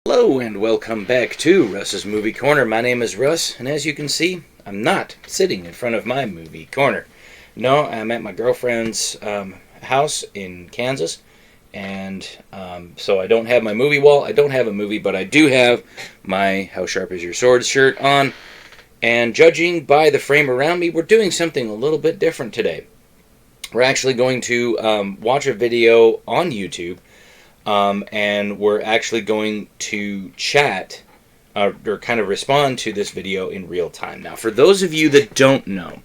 Hello and welcome back to Russ's Movie Corner. My name is Russ, and as you can see, I'm not sitting in front of my movie corner. No, I'm at my girlfriend's house in Kansas, and so I don't have my movie wall. I don't have a movie, but I do have my How Sharp Is Your Sword shirt on, and judging by the frame around me, we're doing something a little bit different today. We're actually going to watch a video on YouTube. And we're actually going to chat or kind of respond to this video in real time. Now, for those of you that don't know,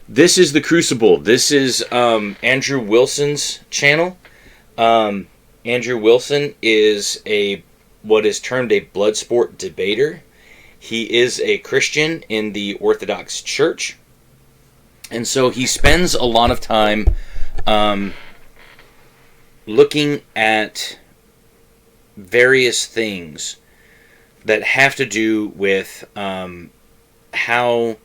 this is The Crucible. This is Andrew Wilson's channel. Andrew Wilson is what is termed a blood sport debater. He is a Christian in the Orthodox Church. And so he spends a lot of time looking at various things that have to do with how,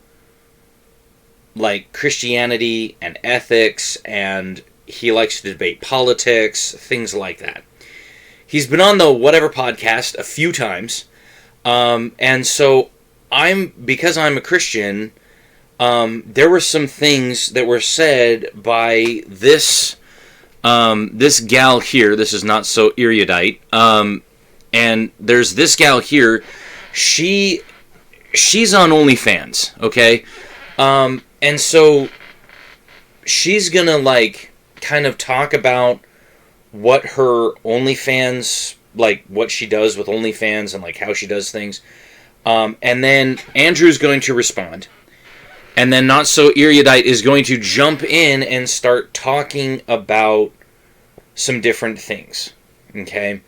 like, Christianity and ethics, and he likes to debate politics, things like that. He's been on the Whatever podcast a few times, and so because I'm a Christian, there were some things that were said by this gal here. This is NoSoErudite, and there's this gal here. She's on OnlyFans, okay, and so she's gonna kind of talk about what her OnlyFans, what she does with OnlyFans and how she does things, and then Andrew's going to respond. And then NoSoErudite is going to jump in and start talking about some different things, okay?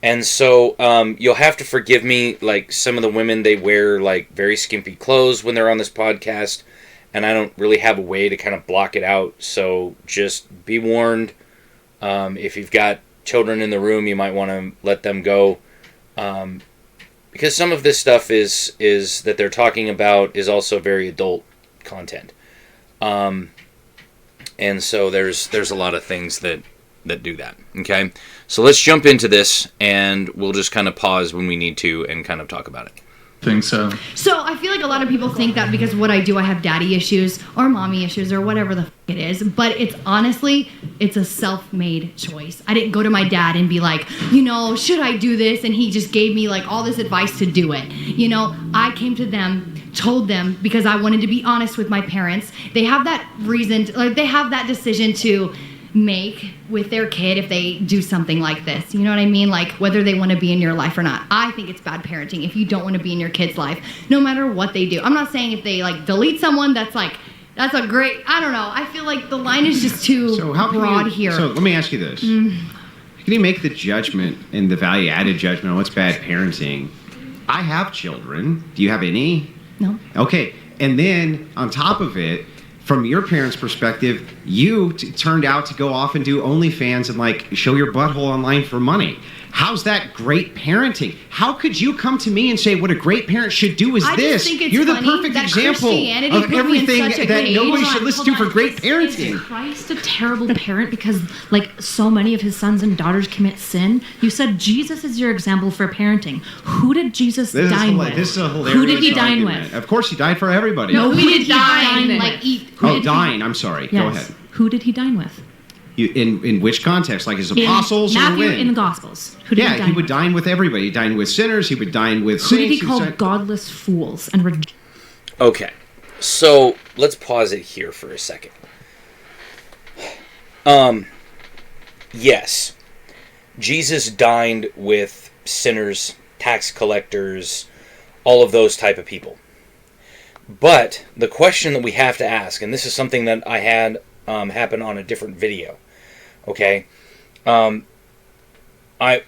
And so you'll have to forgive me, some of the women, they wear very skimpy clothes when they're on this podcast, and I don't really have a way to kind of block it out, so just be warned. If you've got children in the room, you might want to let them go, because some of this stuff is that they're talking about is also very adult content, and so there's a lot of things that do that. Okay, so let's jump into this, and we'll just kind of pause when we need to and kind of talk about it. Think so. So I feel like a lot of people think that because of what I do, I have daddy issues or mommy issues or whatever the f*** it is. But it's honestly, it's a self-made choice. I didn't go to my dad and be like, should I do this? And he just gave me all this advice to do it. I came to them, told them, because I wanted to be honest with my parents. They have that reason, they have that decision to make with their kid if they do something like this. You know what I mean? Whether they want to be in your life or not. I think it's bad parenting if you don't want to be in your kid's life, no matter what they do. I'm not saying if they delete someone, that's a great, I don't know. I feel like the line is just too broad here. So let me ask you this. Can you make the judgment and the value-added judgment on what's bad parenting? I have children. Do you have any? No. Okay. And then on top of it, from your parents' perspective, you turned out to go off and do OnlyFans and show your butthole online for money. How's that great parenting? How could you come to me and say what a great parent should do is this? You're the perfect example of everything that nobody should listen to for great parenting. Is Christ a terrible parent because so many of his sons and daughters commit sin? You said Jesus is your example for parenting. Who did Jesus dine with? This is a hilarious Who did he dine argument. with? Of course he died for everybody. No, who did he dine with? Dine. I'm sorry. Yes. Go ahead. Who did he dine with? In which context? His apostles? Matthew, or when? in the Gospels. Who did he dine he would with? dine with everybody. He dined with sinners. He would dine with Who saints. did he call godless fools? Okay, so let's pause it here for a second. Yes, Jesus dined with sinners, tax collectors, all of those type of people. But the question that we have to ask, and this is something that I had happen on a different video, okay? I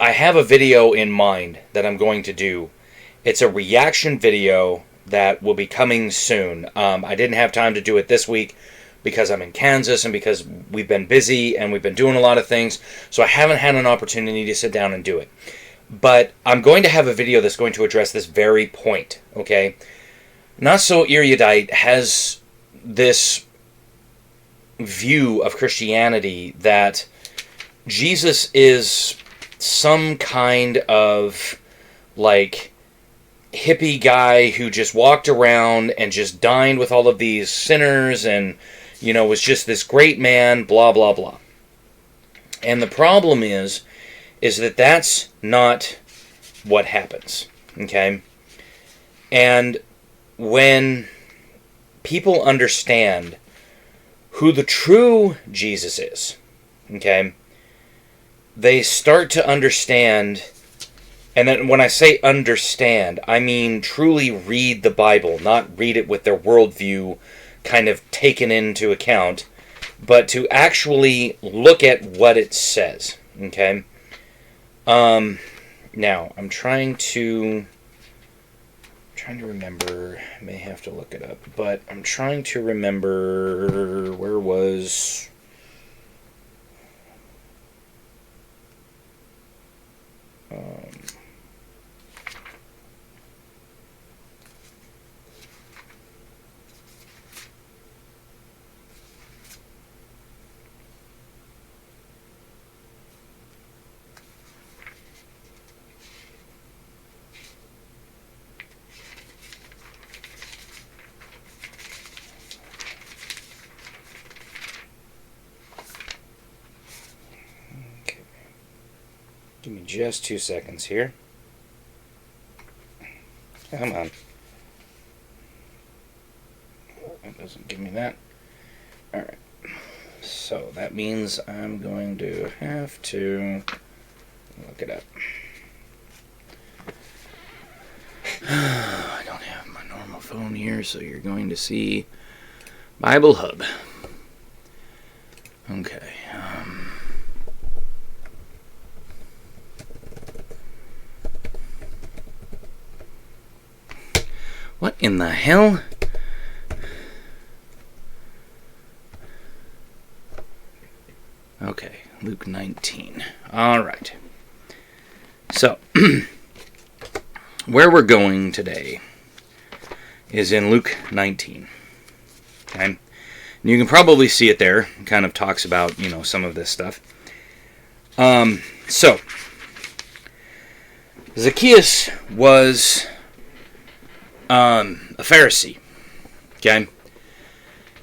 have a video in mind that I'm going to do. It's a reaction video that will be coming soon. I didn't have time to do it this week because I'm in Kansas and because we've been busy and we've been doing a lot of things, so I haven't had an opportunity to sit down and do it. But I'm going to have a video that's going to address this very point, okay? NoSoErudite has this view of Christianity that Jesus is some kind of like hippie guy who just walked around and just dined with all of these sinners and, was just this great man, blah, blah, blah. And the problem is that that's not what happens, okay? And when people understand who the true Jesus is, okay, they start to understand. And then when I say understand, I mean truly read the Bible, not read it with their worldview kind of taken into account, but to actually look at what it says. Okay? Now, I'm trying to remember, I may have to look it up, but I'm trying to remember where was... Give me just 2 seconds here. Come on. It doesn't give me that. Alright. So that means I'm going to have to look it up. I don't have my normal phone here, so you're going to see Bible Hub. Okay. What in the hell? Okay, Luke 19. All right. So, where we're going today is in Luke 19. Okay? And you can probably see it there. It kind of talks about, some of this stuff. So, Zacchaeus was a Pharisee, okay?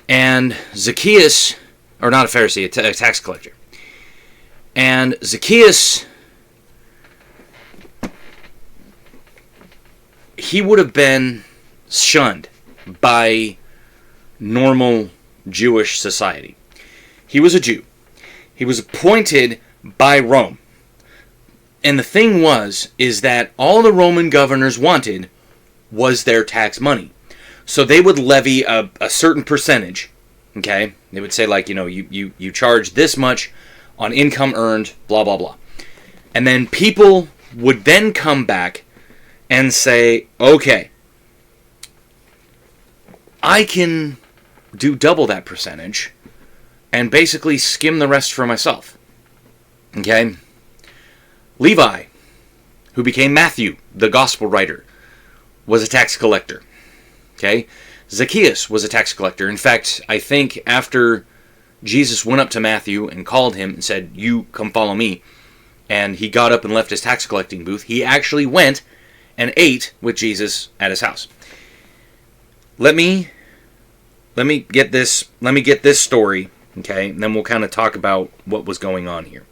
And Zacchaeus, or not a Pharisee, a tax collector. And Zacchaeus, he would have been shunned by normal Jewish society. He was a Jew. He was appointed by Rome. And the thing is that all the Roman governors wanted was their tax money. So they would levy a certain percentage, okay? They would say, like, you charge this much on income earned, blah, blah, blah. And then people would then come back and say, okay, I can do double that percentage and basically skim the rest for myself. Okay? Levi, who became Matthew, the gospel writer, was a tax collector. Okay? Zacchaeus was a tax collector. In fact, I think after Jesus went up to Matthew and called him and said, "You come follow me," and he got up and left his tax collecting booth, he actually went and ate with Jesus at his house. Let me get this story, okay? And then we'll kind of talk about what was going on here.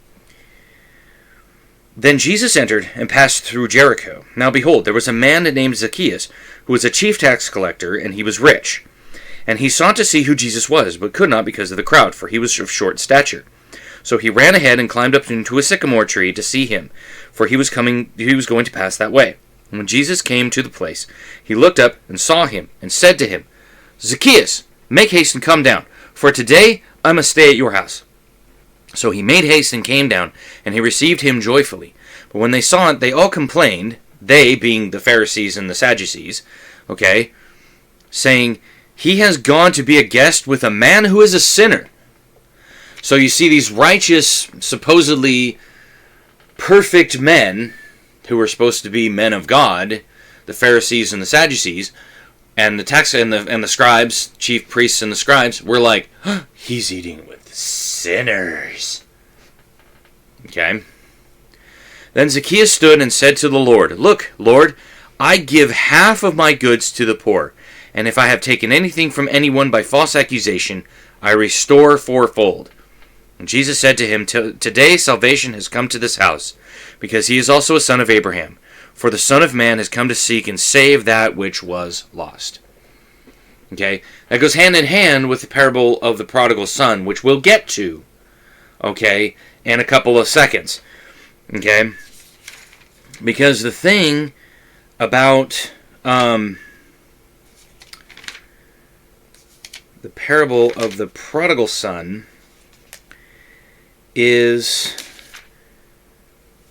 Then Jesus entered and passed through Jericho. Now behold, there was a man named Zacchaeus, who was a chief tax collector, and he was rich. And he sought to see who Jesus was, but could not because of the crowd, for he was of short stature. So he ran ahead and climbed up into a sycamore tree to see him, for he was going to pass that way. And when Jesus came to the place, he looked up and saw him, and said to him, "Zacchaeus, make haste and come down, for today I must stay at your house." So he made haste and came down, and he received him joyfully. But when they saw it, they all complained, they being the Pharisees and the Sadducees, okay, saying, "He has gone to be a guest with a man who is a sinner." So you see these righteous, supposedly perfect men, who were supposed to be men of God, the Pharisees and the Sadducees, and the tax and the scribes, chief priests and the scribes, were like, "He's eating with sinners." Okay? Then Zacchaeus stood and said to the Lord, "Look, Lord, I give half of my goods to the poor, and if I have taken anything from anyone by false accusation, I restore fourfold." And Jesus said to him, "Today salvation has come to this house, because he is also a son of Abraham. For the Son of Man has come to seek and save that which was lost." Okay, that goes hand in hand with the parable of the prodigal son, which we'll get to, okay, in a couple of seconds. Okay, because the thing about the parable of the prodigal son is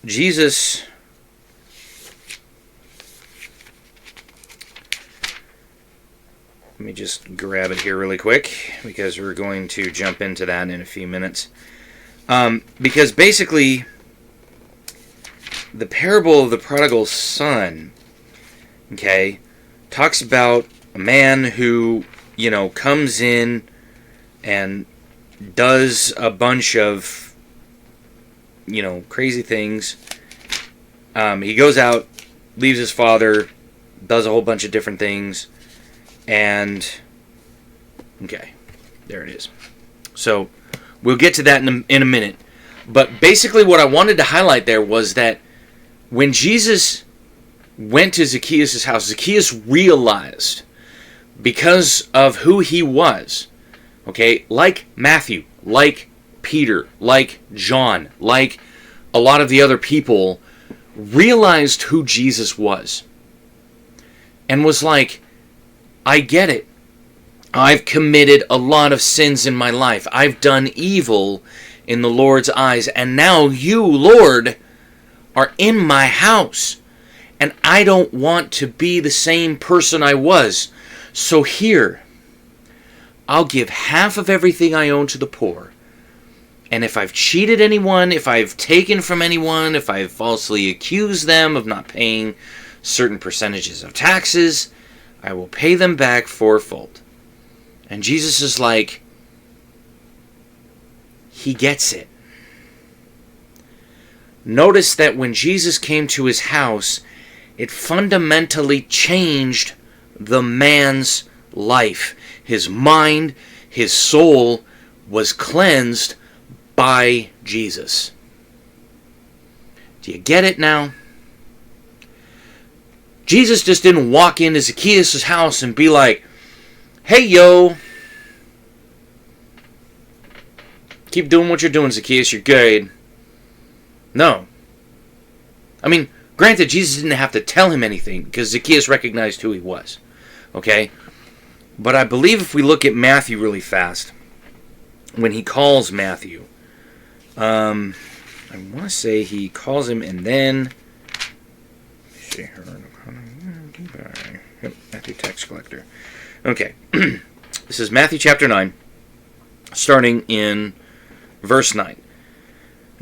Jesus let me just grab it here really quick, because we're going to jump into that in a few minutes. Because basically, the parable of the prodigal son, okay, talks about a man who, comes in and does a bunch of, crazy things. He goes out, leaves his father, does a whole bunch of different things, and, okay, there it is. So, we'll get to that in a minute. But basically what I wanted to highlight there was that when Jesus went to Zacchaeus' house, Zacchaeus realized, because of who he was, okay, like Matthew, like Peter, like John, like a lot of the other people, realized who Jesus was. And was like, I get it. I've committed a lot of sins in my life. I've done evil in the Lord's eyes. And now you, Lord, are in my house. And I don't want to be the same person I was. So here, I'll give half of everything I own to the poor. And if I've cheated anyone, if I've taken from anyone, if I've falsely accused them of not paying certain percentages of taxes, I will pay them back fourfold. And Jesus is like, he gets it. Notice that when Jesus came to his house, it fundamentally changed the man's life. His mind, his soul was cleansed by Jesus. Do you get it now? Jesus just didn't walk into Zacchaeus' house and be like, "Hey, yo, keep doing what you're doing, Zacchaeus, you're good." No. I mean, granted, Jesus didn't have to tell him anything, because Zacchaeus recognized who he was. Okay? But I believe if we look at Matthew really fast, when he calls Matthew, I want to say he calls him and then... Yep, Matthew tax collector. Okay. This is Matthew chapter 9, starting in verse 9.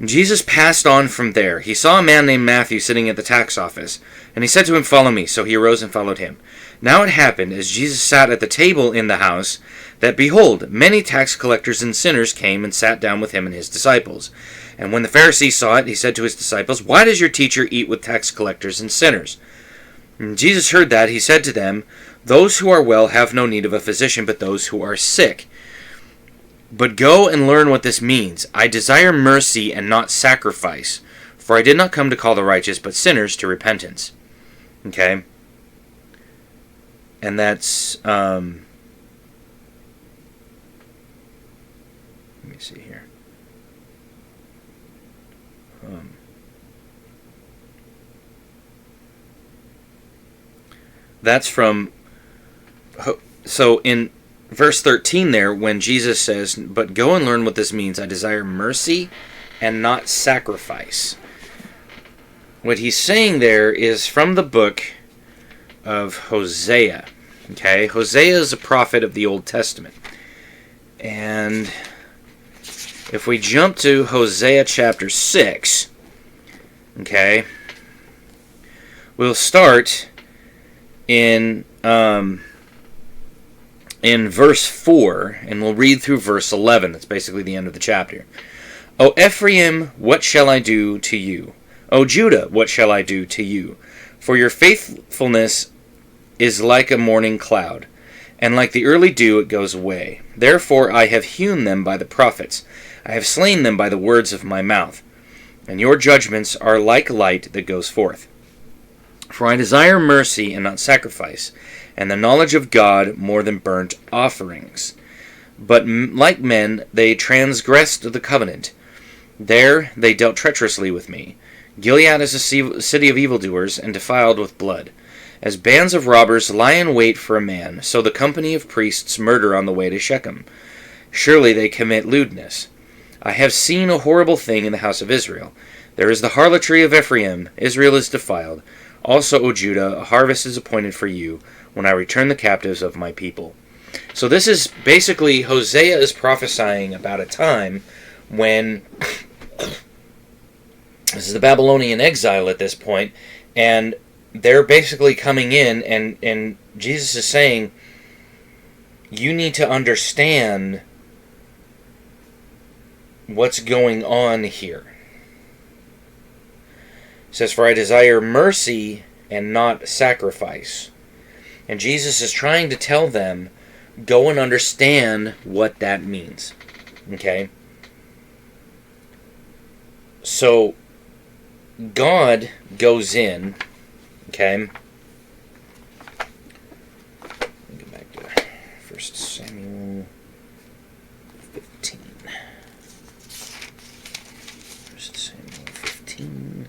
Jesus passed on from there. He saw a man named Matthew sitting at the tax office, and he said to him, "Follow me." So he arose and followed him. Now it happened, as Jesus sat at the table in the house, that, behold, many tax collectors and sinners came and sat down with him and his disciples. And when the Pharisee saw it, he said to his disciples, "Why does your teacher eat with tax collectors and sinners?" When Jesus heard that, he said to them, "Those who are well have no need of a physician, but those who are sick. But go and learn what this means. I desire mercy and not sacrifice, for I did not come to call the righteous, but sinners to repentance." Okay? And that's, let me see here. That's from, so in verse 13 there, when Jesus says, "But go and learn what this means. I desire mercy and not sacrifice." What he's saying there is from the book of Hosea. Okay, Hosea is a prophet of the Old Testament. And if we jump to Hosea chapter 6, okay, we'll start in verse 4, and we'll read through verse 11. That's basically the end of the chapter. "O Ephraim, what shall I do to you? O Judah, what shall I do to you? For your faithfulness is like a morning cloud, and like the early dew it goes away. Therefore I have hewn them by the prophets, I have slain them by the words of my mouth, and your judgments are like light that goes forth. For I desire mercy and not sacrifice, and the knowledge of God more than burnt offerings. But like men they transgressed the covenant. There they dealt treacherously with me. Gilead is a city of evildoers, and defiled with blood. As bands of robbers lie in wait for a man, so the company of priests murder on the way to Shechem. Surely they commit lewdness. I have seen a horrible thing in the house of Israel. There is the harlotry of Ephraim. Israel is defiled. Also, O Judah, a harvest is appointed for you, when I return the captives of my people. So this is basically, Hosea is prophesying about a time when this is the Babylonian exile at this point, and they're basically coming in, and Jesus is saying, you need to understand what's going on here. It says, for I desire mercy and not sacrifice. And Jesus is trying to tell them, go and understand what that means. Okay? So, God goes in, okay? Let me go back to 1 Samuel 15. 1 Samuel 15.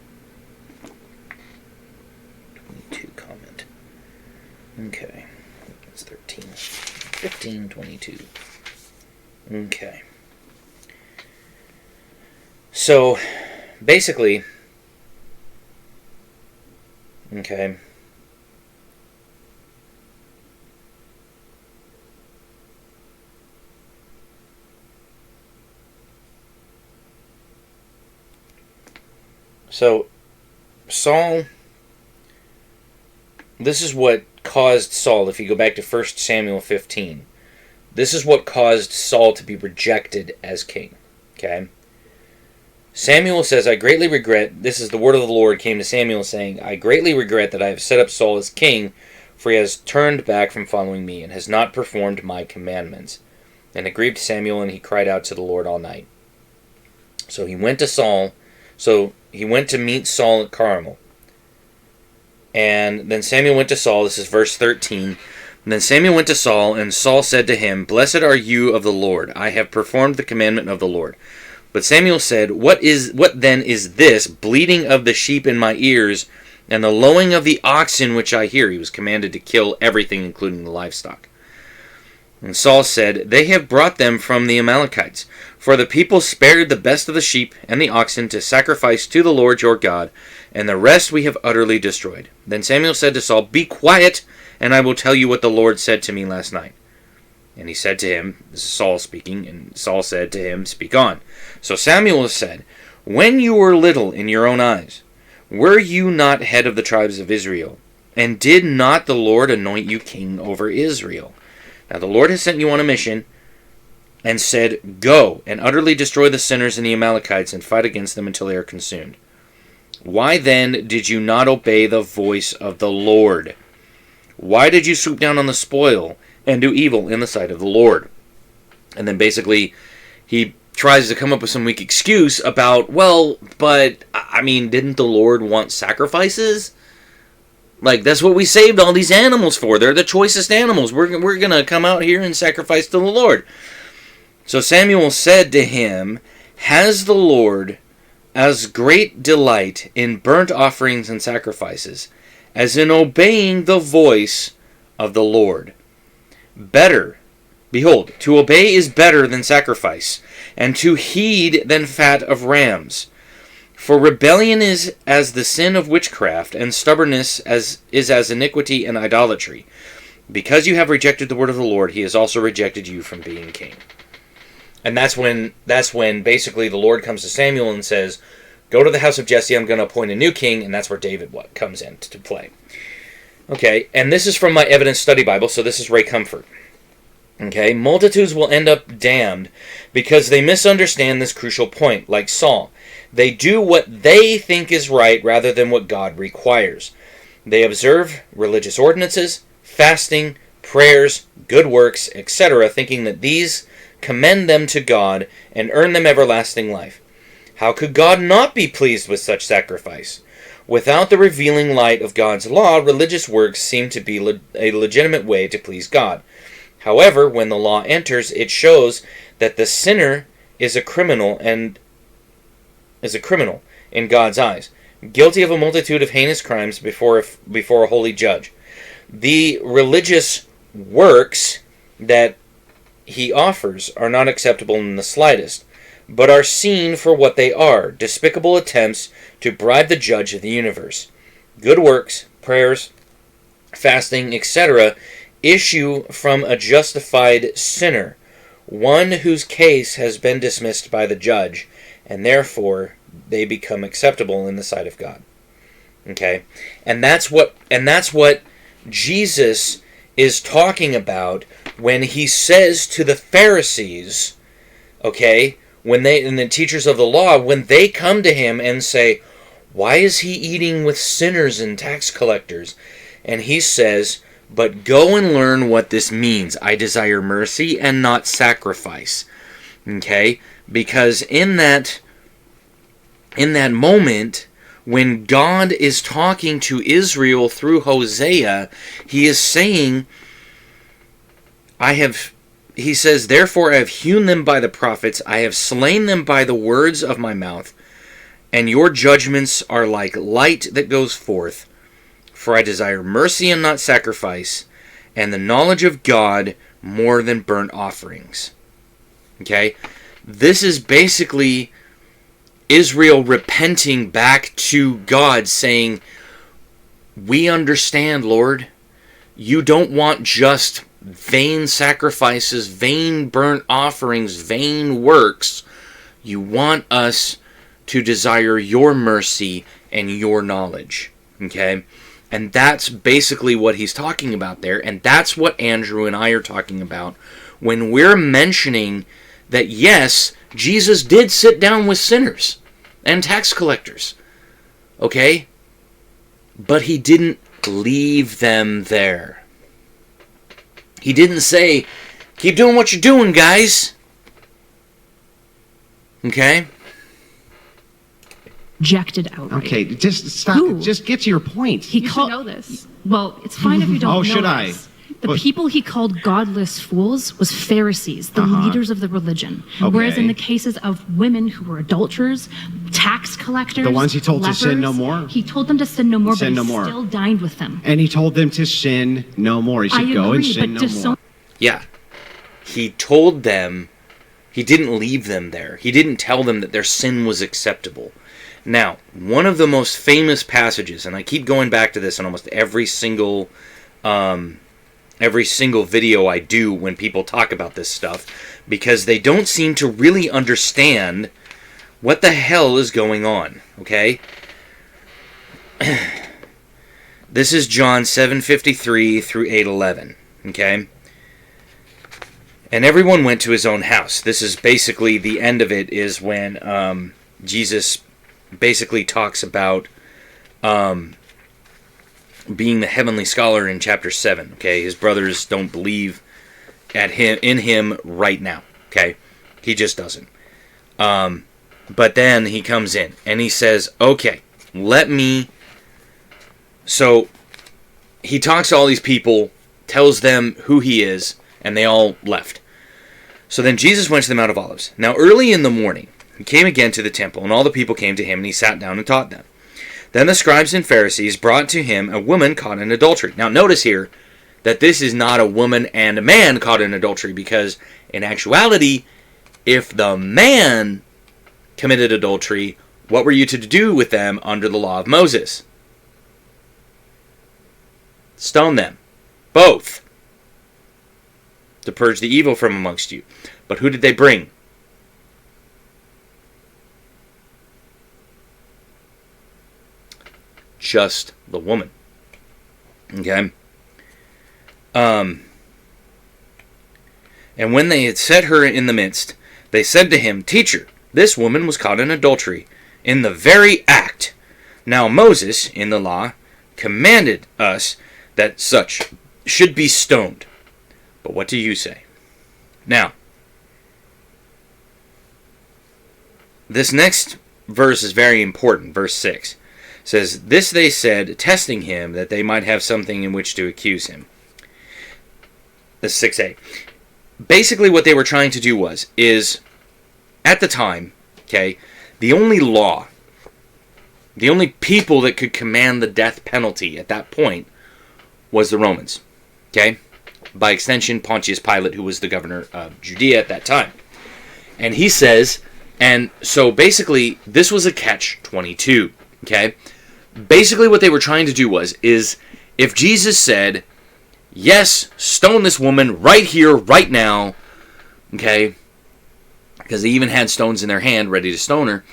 22 comment. Okay. That's 13. 15, 22. Okay. So, basically, okay, so Saul, this is what caused Saul, if you go back to 1 Samuel 15, this is what caused Saul to be rejected as king, okay? Samuel says, I greatly regret, this is the word of the Lord came to Samuel saying, I greatly regret that I have set up Saul as king, for he has turned back from following me, and has not performed my commandments. And it grieved Samuel, and he cried out to the Lord all night. So he went to meet Saul at Carmel. And then Samuel went to Saul, this is verse 13. And then Samuel went to Saul, and Saul said to him, Blessed are you of the Lord, I have performed the commandment of the Lord. But Samuel said, What then is this bleating of the sheep in my ears, and the lowing of the oxen which I hear? He was commanded to kill everything, including the livestock. And Saul said, They have brought them from the Amalekites, for the people spared the best of the sheep and the oxen to sacrifice to the Lord your God, and the rest we have utterly destroyed. Then Samuel said to Saul, Be quiet, and I will tell you what the Lord said to me last night. And he said to him, this is Saul speaking, and Saul said to him, Speak on. So Samuel said, When you were little in your own eyes, were you not head of the tribes of Israel? And did not the Lord anoint you king over Israel? Now the Lord has sent you on a mission, and said, Go, and utterly destroy the sinners and the Amalekites, and fight against them until they are consumed. Why then did you not obey the voice of the Lord? Why did you swoop down on the spoil, and do evil in the sight of the Lord? And then basically he tries to come up with some weak excuse about, well, but, I mean, didn't the Lord want sacrifices? Like, that's what we saved all these animals for. They're the choicest animals. We're going to come out here and sacrifice to the Lord. So Samuel said to him, Has the Lord as great delight in burnt offerings and sacrifices as in obeying the voice of the Lord? Better, behold, to obey is better than sacrifice, and to heed than fat of rams. For rebellion is as the sin of witchcraft, and stubbornness is as iniquity and idolatry. Because you have rejected the word of the Lord, he has also rejected you from being king. And that's when basically the Lord comes to Samuel and says, Go to the house of Jesse, I'm going to appoint a new king, and that's where David comes in to play. Okay, and this is from my Evidence Study Bible, so this is Ray Comfort. Okay, multitudes will end up damned because they misunderstand this crucial point, like Saul. They do what they think is right rather than what God requires. They observe religious ordinances, fasting, prayers, good works, etc., thinking that these commend them to God and earn them everlasting life. How could God not be pleased with such sacrifice? Without the revealing light of God's law, religious works seem to be a legitimate way to please God. However, when the law enters, it shows that the sinner is a criminal in God's eyes, guilty of a multitude of heinous crimes before a holy judge. The religious works that he offers are not acceptable in the slightest, but are seen for what they are, despicable attempts to bribe the judge of the universe. Good works, prayers, fasting, etc., issue from a justified sinner, one whose case has been dismissed by the judge, and therefore they become acceptable in the sight of God. Okay? And that's what Jesus is talking about when he says to the Pharisees, okay, and the teachers of the law, when they come to him and say, "Why is he eating with sinners and tax collectors?" And he says, "But go and learn what this means. I desire mercy and not sacrifice." Okay? Because in that moment, when God is talking to Israel through Hosea, he is saying, he says, "Therefore I have hewn them by the prophets, I have slain them by the words of my mouth, and your judgments are like light that goes forth. For I desire mercy and not sacrifice, and the knowledge of God more than burnt offerings." Okay? This is basically Israel repenting back to God, saying, "We understand, Lord. You don't want just vain sacrifices, vain burnt offerings, vain works. You want us to desire your mercy and your knowledge." Okay? And that's basically what he's talking about there. And that's what Andrew and I are talking about when we're mentioning that, yes, Jesus did sit down with sinners and tax collectors. Okay? But he didn't leave them there. He didn't say, "Keep doing what you're doing, guys." Okay? Rejected outright. Okay, just stop. Who? Just get to your point. He You should called. know this. Well, it's fine if you don't know. should I? this. The But- people he called godless fools was Pharisees, the leaders of the religion. Whereas Okay. in the cases of women who were adulterers, tax collectors, The ones he told to sin no lepers, more? He told them to sin no more, Sin but no he more. still dined with them. And he told them to sin no more. He I should go and agree, sin but no just more. Yeah. He told them, he didn't leave them there. He didn't tell them that their sin was acceptable. Now, one of the most famous passages, and I keep going back to this in almost every single video I do when people talk about this stuff, because they don't seem to really understand what the hell is going on, okay? This is John 7:53 through 8:11, okay? And everyone went to his own house. This is basically the end of it, is when Jesus basically talks about being the heavenly scholar in chapter 7. Okay, his brothers don't believe in him right now. Okay, he just doesn't. But then he comes in and he says, "Okay, let me." So he talks to all these people, tells them who he is, and they all left. So then Jesus went to the Mount of Olives. Now early in the morning, he came again to the temple, and all the people came to him, and he sat down and taught them. Then the scribes and Pharisees brought to him a woman caught in adultery. Now notice here that this is not a woman and a man caught in adultery, because in actuality, if the man committed adultery, what were you to do with them under the law of Moses? Stone them. Both. To purge the evil from amongst you. But who did they bring? Just the woman. Okay? And when they had set her in the midst, they said to him, "Teacher, this woman was caught in adultery. in the very act. Now Moses, in the law, commanded us that such should be stoned. But what do you say? Now, this next verse is very important. Verse 6 says, "This they said, testing him, that they might have something in which to accuse him." This is 6a. Basically what they were trying to do is, at the time, okay, the only law, the only people that could command the death penalty at that point was the Romans. Okay? By extension, Pontius Pilate, who was the governor of Judea at that time. And he says, and so basically, this was a catch-22. Okay? Basically what they were trying to do is, if Jesus said, yes, stone this woman right here, right now, okay, because they even had stones in their hand ready to stone her,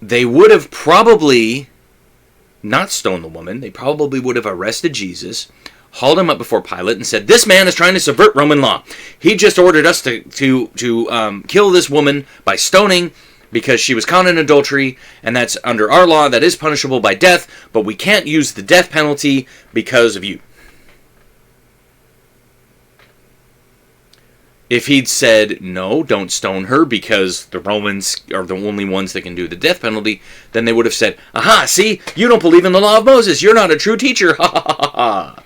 they would have probably not stoned the woman. They probably would have arrested Jesus, hauled him up before Pilate, and said, "This man is trying to subvert Roman law. He just ordered us to kill this woman by stoning because she was caught in adultery, and that's under our law. That is punishable by death, but we can't use the death penalty because of you." If he'd said, no, don't stone her because the Romans are the only ones that can do the death penalty, then they would have said, aha, see, you don't believe in the law of Moses. You're not a true teacher. Ha ha ha ha.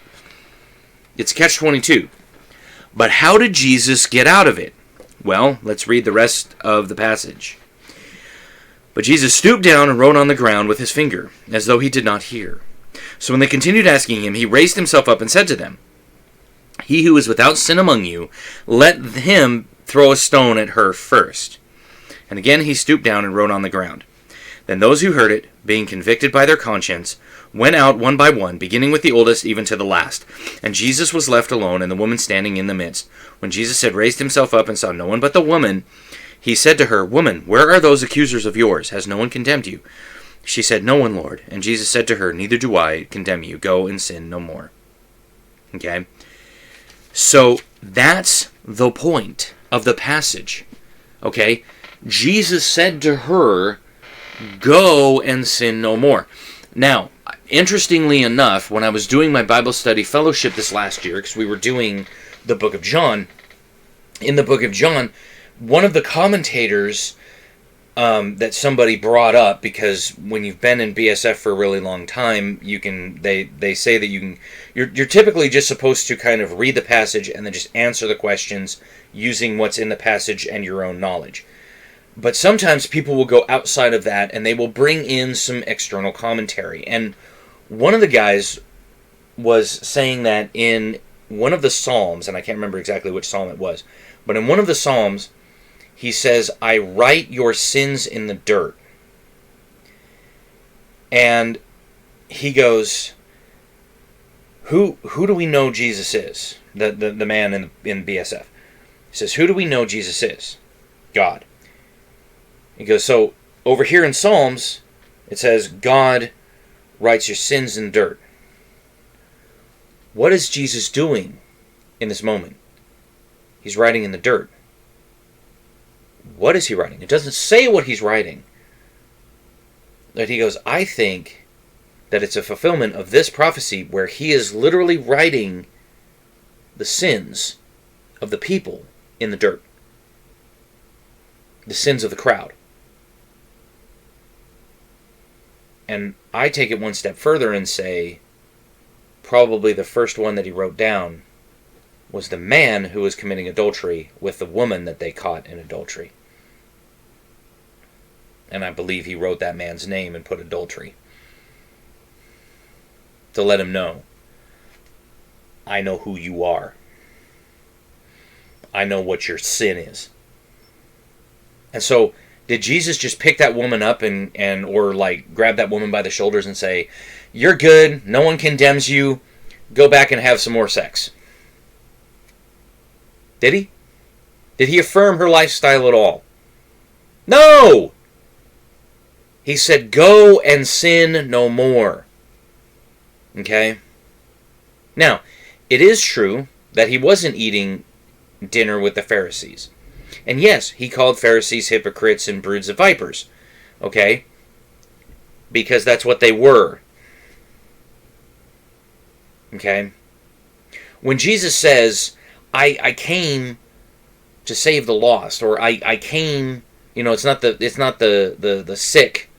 It's catch-22. But how did Jesus get out of it? Well, let's read the rest of the passage. "But Jesus stooped down and wrote on the ground with his finger, as though he did not hear. So when they continued asking him, he raised himself up and said to them, 'He who is without sin among you, let him throw a stone at her first.' And again he stooped down and wrote on the ground. Then those who heard it, being convicted by their conscience, went out one by one, beginning with the oldest even to the last. And Jesus was left alone, and the woman standing in the midst. When Jesus had raised himself up and saw no one but the woman, he said to her, 'Woman, where are those accusers of yours? Has no one condemned you?' She said, 'No one, Lord.' And Jesus said to her, 'Neither do I condemn you. Go and sin no more.'" Okay? So that's the point of the passage. Okay? Jesus said to her, "Go and sin no more." Now, interestingly enough, when I was doing my Bible study fellowship this last year, because we were doing the book of John, in the book of John, one of the commentators that somebody brought up, because when you've been in BSF for a really long time, they say that you're typically just supposed to kind of read the passage and then just answer the questions using what's in the passage and your own knowledge. But sometimes people will go outside of that and they will bring in some external commentary. And one of the guys was saying that in one of the Psalms, and I can't remember exactly which Psalm it was, but in one of the Psalms, he says, "I write your sins in the dirt." And he goes, who do we know Jesus is? The man in BSF. He says, who do we know Jesus is? God. He goes, so over here in Psalms, it says, God writes your sins in dirt. What is Jesus doing in this moment? He's writing in the dirt. What is he writing? It doesn't say what he's writing. But he goes, I think that it's a fulfillment of this prophecy where he is literally writing the sins of the people in the dirt. The sins of the crowd. And I take it one step further and say, probably the first one that he wrote down was the man who was committing adultery with the woman that they caught in adultery. And I believe he wrote that man's name and put adultery. To let him know, I know who you are. I know what your sin is. And so, did Jesus just pick that woman up or like grab that woman by the shoulders and say, you're good, no one condemns you, go back and have some more sex? Did he? Did he affirm her lifestyle at all? No! He said, go and sin no more. Okay? Now, it is true that he wasn't eating dinner with the Pharisees. And yes, he called Pharisees hypocrites and broods of vipers. Okay? Because that's what they were. Okay? When Jesus says, I came to save the lost, or I came, it's not the sick,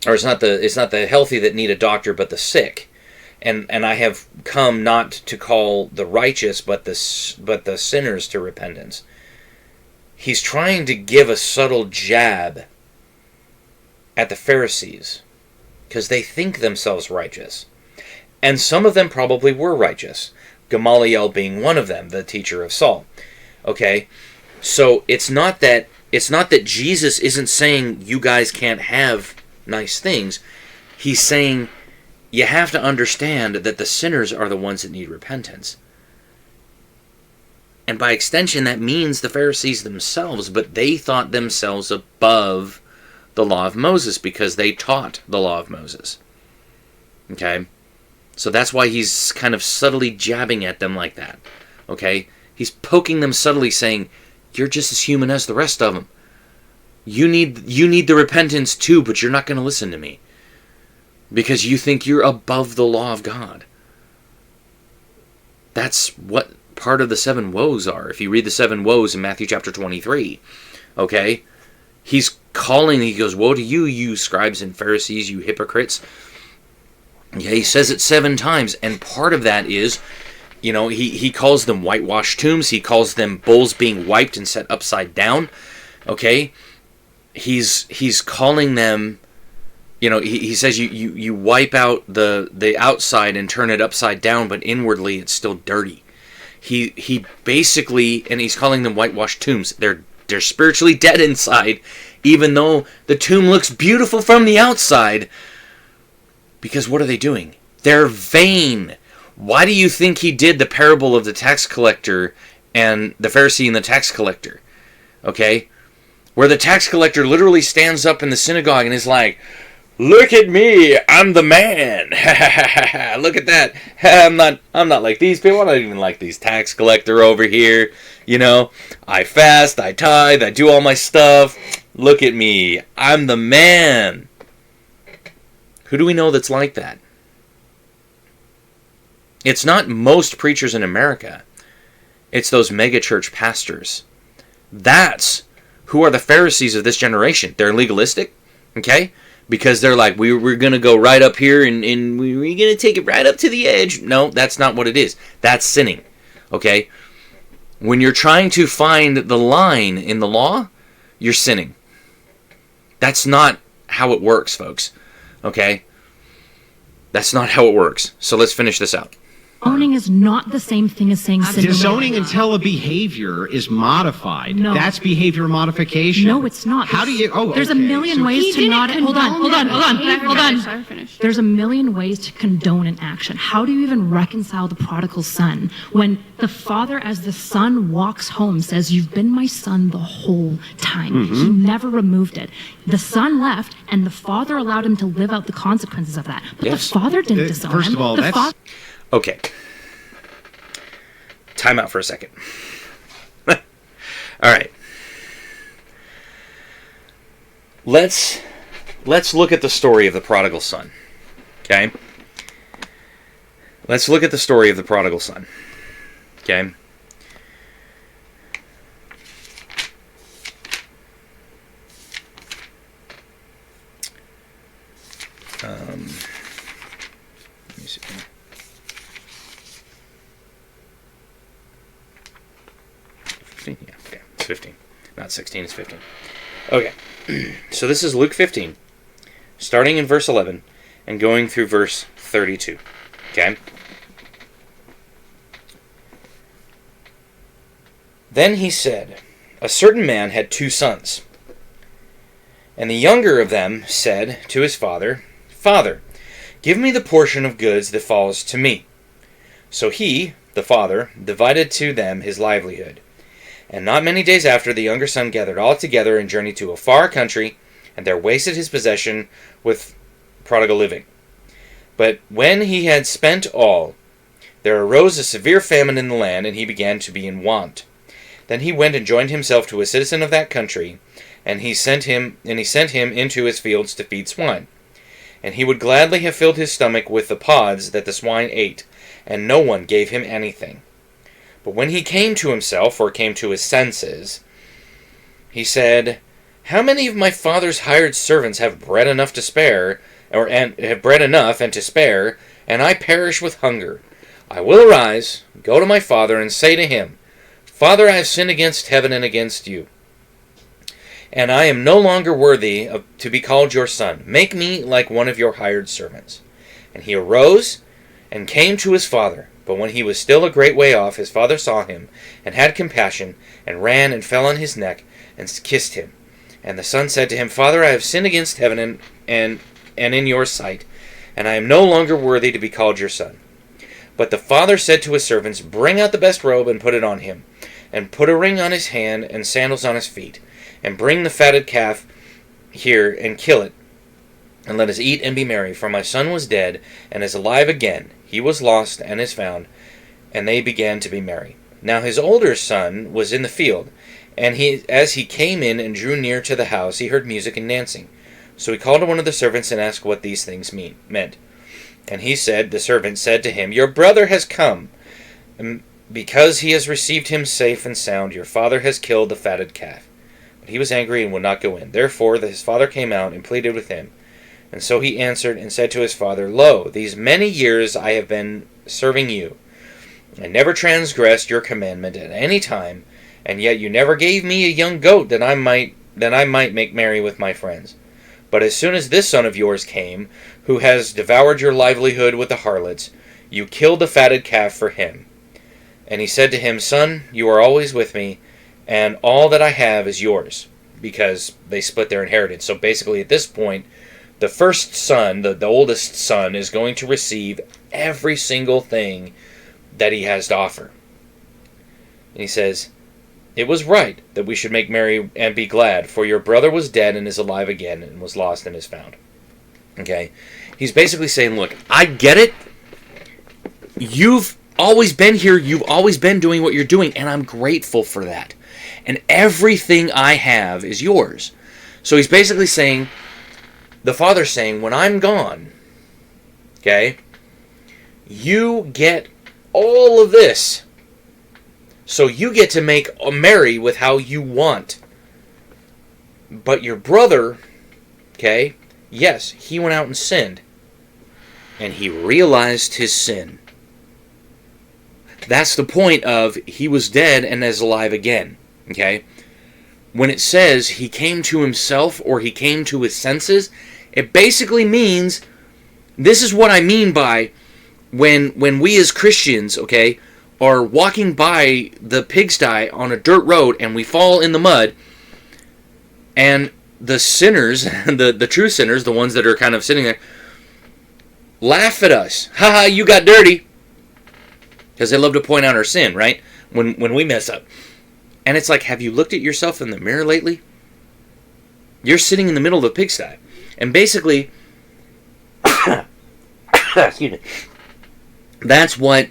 or it's not the healthy that need a doctor, but the sick. And I have come not to call the righteous, but the sinners to repentance. He's trying to give a subtle jab at the Pharisees, because they think themselves righteous. And some of them probably were righteous. Gamaliel being one of them, the teacher of Saul. Okay? So it's not that Jesus isn't saying you guys can't have nice things. He's saying you have to understand that the sinners are the ones that need repentance. And by extension, that means the Pharisees themselves, but they thought themselves above the law of Moses because they taught the law of Moses. Okay? So that's why he's kind of subtly jabbing at them like that. Okay? He's poking them subtly, saying, you're just as human as the rest of them. You need the repentance too, but you're not going to listen to me. Because you think you're above the law of God. That's what part of the 7 woes are. If you read the 7 woes in Matthew chapter 23, okay? He goes, woe to you, you scribes and Pharisees, you hypocrites. Yeah, he says it 7 times, and part of that is, he calls them whitewashed tombs. He calls them bulls being wiped and set upside down. Okay? He's calling them, he says you wipe out the outside and turn it upside down, but inwardly it's still dirty. He basically, and he's calling them whitewashed tombs. They're spiritually dead inside, even though the tomb looks beautiful from the outside. Because what are they doing? They're vain. Why do you think he did the parable of the tax collector and the Pharisee and the tax collector? Okay? Where the tax collector literally stands up in the synagogue and is like, look at me, I'm the man. Look at that. I'm not like these people. I'm not even like these tax collector over here. I fast, I tithe, I do all my stuff. Look at me. I'm the man. Who do we know that's like that? It's not most preachers in America. It's those megachurch pastors. That's who are the Pharisees of this generation. They're legalistic, okay? Because they're like, we're going to go right up here and we're going to take it right up to the edge. No, that's not what it is. That's sinning, okay? When you're trying to find the line in the law, you're sinning. That's not how it works, folks. Okay? That's not how it works. So let's finish this out. Owning is not the same thing as saying sin. Disowning until a behavior is modified. No. That's behavior modification. No, it's not. How do you... Oh, there's a million ways to not... Hold on. There's a million ways to condone an action. How do you even reconcile the prodigal son when the father, as the son walks home, says, you've been my son the whole time. Mm-hmm. He never removed it. The son left, and the father allowed him to live out the consequences of that. But the father didn't disown him. First of all, that's... Okay. Time out for a second. All right. Let's look at the story of the prodigal son. Okay? Let's look at the story of the prodigal son. Okay? Let me see. Yeah, okay. It's 15. Not 16, it's 15. Okay. So this is Luke 15, starting in verse 11 and going through verse 32. Okay? Then he said, a certain man had 2 sons. And the younger of them said to his father, Father, give me the portion of goods that falls to me. So he, the father, divided to them his livelihood. And not many days after, the younger son gathered all together and journeyed to a far country, and there wasted his possession with prodigal living. But when he had spent all, there arose a severe famine in the land, and he began to be in want. Then he went and joined himself to a citizen of that country, and he sent him into his fields to feed swine. And he would gladly have filled his stomach with the pods that the swine ate, and no one gave him anything. But when he came to himself, or came to his senses, he said, How many of my father's hired servants have bread enough to spare, and to spare, and I perish with hunger? I will arise, go to my father, and say to him, Father, I have sinned against heaven and against you, and I am no longer worthy to be called your son. Make me like one of your hired servants. And he arose and came to his father. But when he was still a great way off, his father saw him, and had compassion, and ran and fell on his neck, and kissed him. And the son said to him, Father, I have sinned against heaven and in your sight, and I am no longer worthy to be called your son. But the father said to his servants, Bring out the best robe, and put it on him, and put a ring on his hand, and sandals on his feet. And bring the fatted calf here, and kill it, and let us eat and be merry. For my son was dead, and is alive again. He was lost, and is found. And they began to be merry. Now his older son was in the field, and as he came in and drew near to the house, he heard music and dancing. So he called to one of the servants, and asked what these things meant. And the servant said to him, Your brother has come, and because he has received him safe and sound, your father has killed the fatted calf. He was angry and would not go in. Therefore his father came out and pleaded with him. And so he answered and said to his father, Lo, these many years I have been serving you. I never transgressed your commandment at any time, and yet you never gave me a young goat that I might make merry with my friends. But as soon as this son of yours came, who has devoured your livelihood with the harlots, you killed the fatted calf for him. And he said to him, Son, you are always with me, and all that I have is yours, because they split their inheritance. So basically at this point, the first son, the oldest son, is going to receive every single thing that he has to offer. And he says, It was right that we should make merry and be glad, for your brother was dead and is alive again, and was lost and is found. Okay? He's basically saying, look, I get it. You've always been here. You've always been doing what you're doing, and I'm grateful for that. And everything I have is yours. So he's basically saying, the father's saying, when I'm gone, okay, you get all of this. So you get to make merry with how you want. But your brother, okay, yes, he went out and sinned. And he realized his sin. That's the point of he was dead and is alive again. Okay? When it says he came to himself or he came to his senses, it basically means, this is what I mean by when we as Christians, okay, are walking by the pigsty on a dirt road and we fall in the mud, and the sinners, the true sinners, the ones that are kind of sitting there, laugh at us. Haha, you got dirty. Because they love to point out our sin, right? When we mess up. And it's like, have you looked at yourself in the mirror lately? You're sitting in the middle of the pigsty. And basically, excuse me, that's what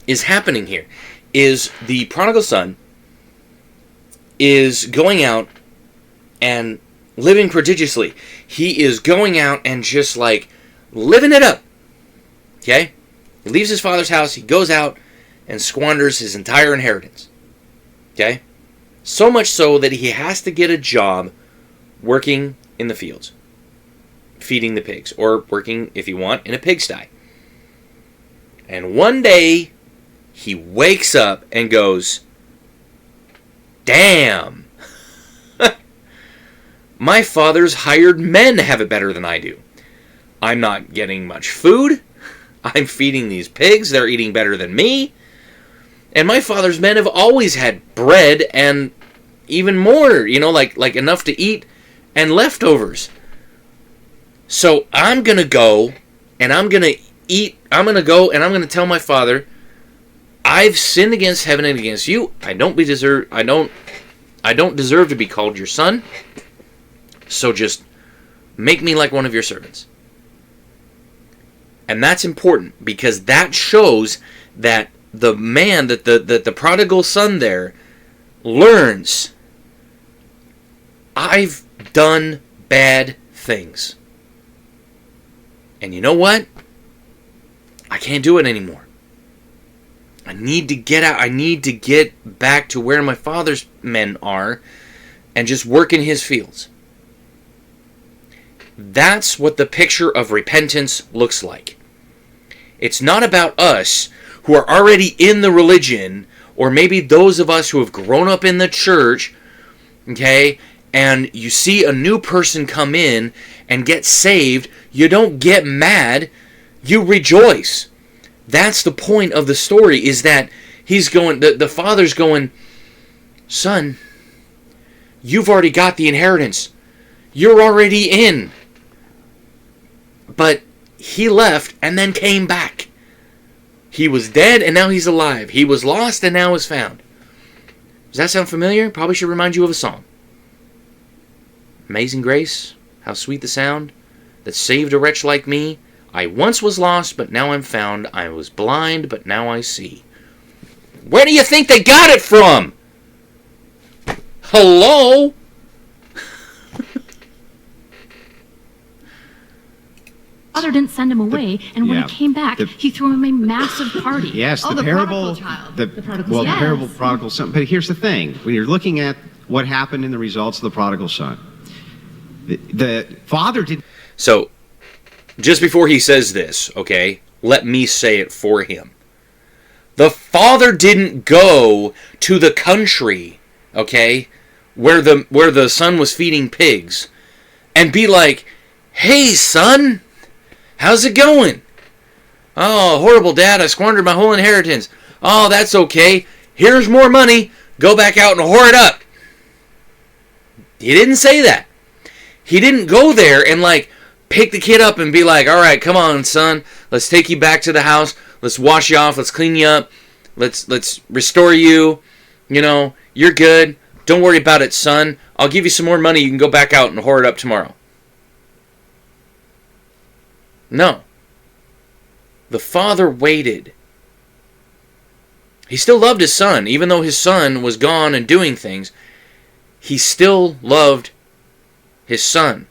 is happening here. Is the prodigal son is going out and living prodigiously. He is going out and just like living it up. Okay? He leaves his father's house, he goes out and squanders his entire inheritance. Okay? So much so that he has to get a job working in the fields, feeding the pigs, or working, if you want, in a pigsty. And one day, he wakes up and goes, damn, my father's hired men have it better than I do. I'm not getting much food. I'm feeding these pigs. They're eating better than me. And my father's men have always had bread and even more, like enough to eat and leftovers. So I'm going to go and I'm going to eat. I'm going to go and I'm going to tell my father, I've sinned against heaven and against you. I don't deserve to be called your son. So just make me like one of your servants. And that's important because that shows that the man, that the prodigal son there learns I've done bad things. And you know what? I can't do it anymore. I need to get out. I need to get back to where my father's men are and just work in his fields. That's what the picture of repentance looks like. It's not about us who are already in the religion, or maybe those of us who have grown up in the church, okay, and you see a new person come in and get saved. You don't get mad, you rejoice. That's the point of the story, is that he's going, the father's going, son, you've already got the inheritance. You're already in. But he left and then came back. He was dead and now he's alive. He was lost and now is found. Does that sound familiar? Probably should remind you of a song. Amazing grace, how sweet the sound that saved a wretch like me. I once was lost, but now I'm found. I was blind, but now I see. Where do you think they got it from? Hello? Father didn't send him away, and when he came back, he threw him a massive party. Yes, the parable. prodigal child. The parable of the prodigal son. But here's the thing: when you're looking at what happened in the results of the prodigal son, the father did. So, just before he says this, okay, let me say it for him. The father didn't go to the country, okay, where the son was feeding pigs, and be like, "Hey, son, how's it going? Oh, horrible, Dad, I squandered my whole inheritance. Oh, that's okay. Here's more money. Go back out and whore it up." He didn't say that. He didn't go there and pick the kid up and be like, "All right, come on, son. Let's take you back to the house. Let's wash you off. Let's clean you up. Let's restore you. You know, you're good. Don't worry about it, son. I'll give you some more money. You can go back out and whore it up tomorrow." No. The father waited. He still loved his son. Even though his son was gone and doing things, he still loved his son.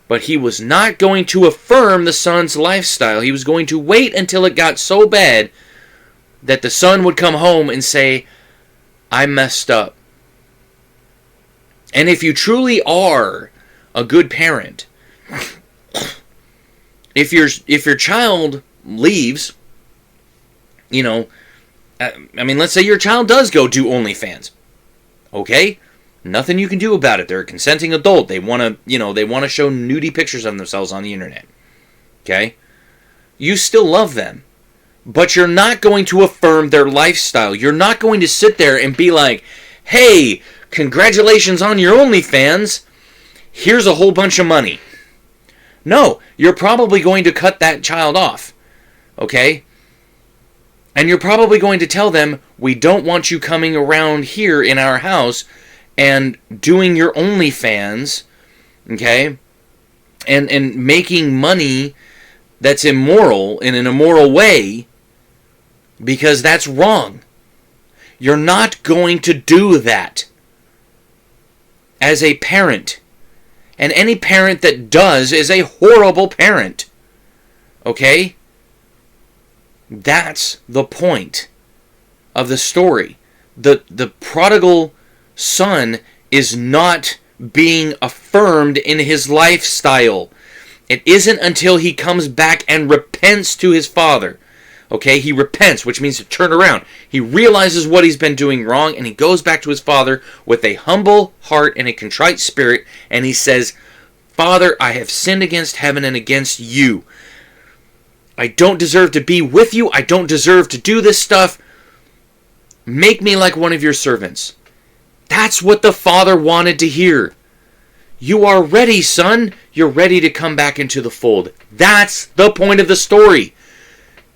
But he was not going to affirm the son's lifestyle. He was going to wait until it got so bad that the son would come home and say, "I messed up." And if you truly are a good parent, if your child leaves, let's say your child does go do OnlyFans, okay? Nothing you can do about it. They're a consenting adult. They want to show nudie pictures of themselves on the internet. Okay? You still love them. But you're not going to affirm their lifestyle. You're not going to sit there and be like, "Hey, congratulations on your OnlyFans. Here's a whole bunch of money." No, you're probably going to cut that child off. Okay? And you're probably going to tell them, "We don't want you coming around here in our house and doing your OnlyFans, okay, and making money that's immoral in an immoral way, because that's wrong. You're not going to do that as a parent. And any parent that does is a horrible parent. Okay? That's the point of the story. The prodigal son is not being affirmed in his lifestyle. It isn't until he comes back and repents to his father. Okay, he repents, which means to turn around. He realizes what he's been doing wrong, and he goes back to his father with a humble heart and a contrite spirit, and he says, "Father, I have sinned against heaven and against you. I don't deserve to be with you. I don't deserve to do this stuff. Make me like one of your servants." That's what the father wanted to hear. You are ready, son. You're ready to come back into the fold. That's the point of the story.